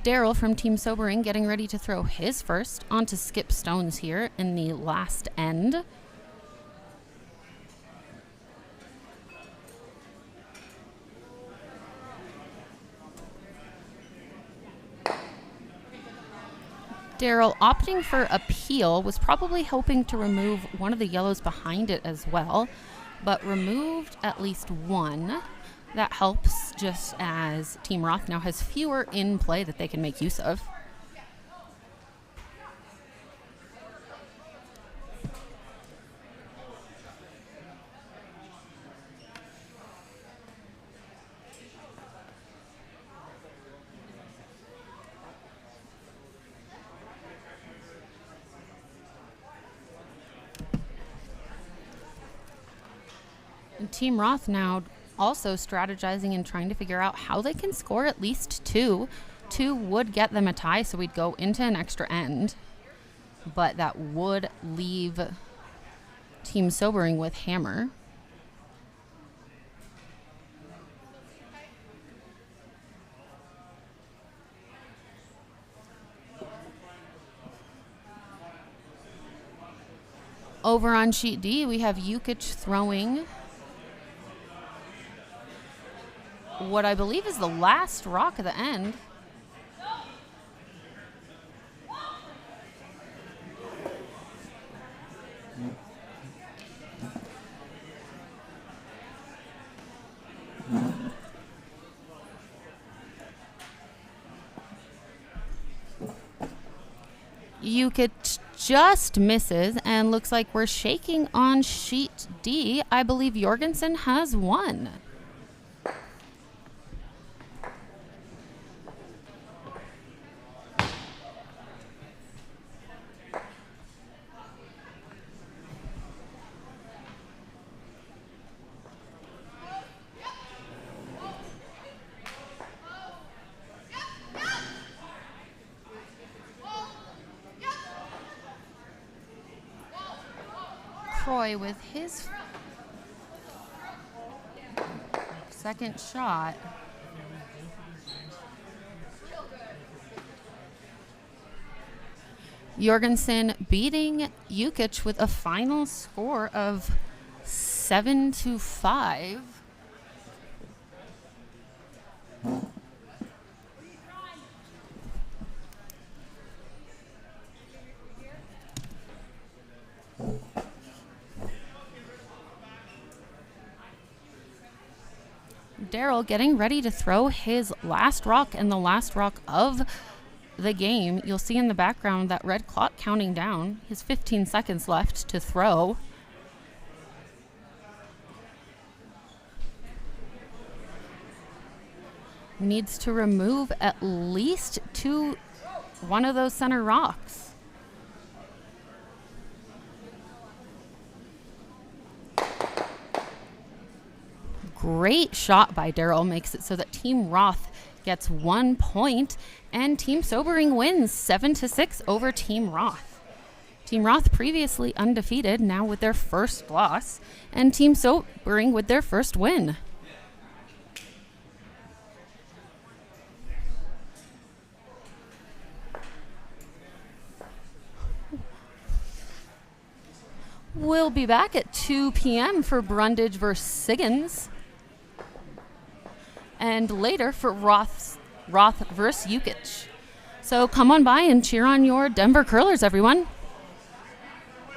Daryl from Team Sobering getting ready to throw his first onto Skip Stones here in the last end. Daryl opting for a peel, was probably hoping to remove one of the yellows behind it as well, but removed at least 1. That helps, just as Team Roth now has fewer in play that they can make use of. And Team Roth now also strategizing and trying to figure out how they can score at least 2. 2 would get them a tie, so we'd go into an extra end. But that would leave Team Sobering with Hammer. Over on sheet D, we have Yalowicki throwing what I believe is the last rock at the end. Yalowicki just misses, and looks like we're shaking on sheet D. I believe Jorgensen has won. Croy with his second shot. Jorgensen beating Yalowicki with a final score of 7-5. Daryl getting ready to throw his last rock, and the last rock of the game. You'll see in the background that red clock counting down. He has 15 seconds left to throw. Needs to remove at least one of those center rocks. Great shot by Daryl, makes it so that Team Roth gets 1 point, and Team Sobering wins 7-6 over Team Roth. Team Roth previously undefeated, now with their first loss, and Team Sobering with their first win. We'll be back at 2 p.m. for Brundage versus Siggins. And later for Roth versus Yalowicki. So come on by and cheer on your Denver curlers, everyone.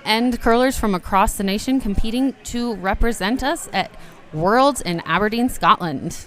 And curlers from across the nation competing to represent us at Worlds in Aberdeen, Scotland.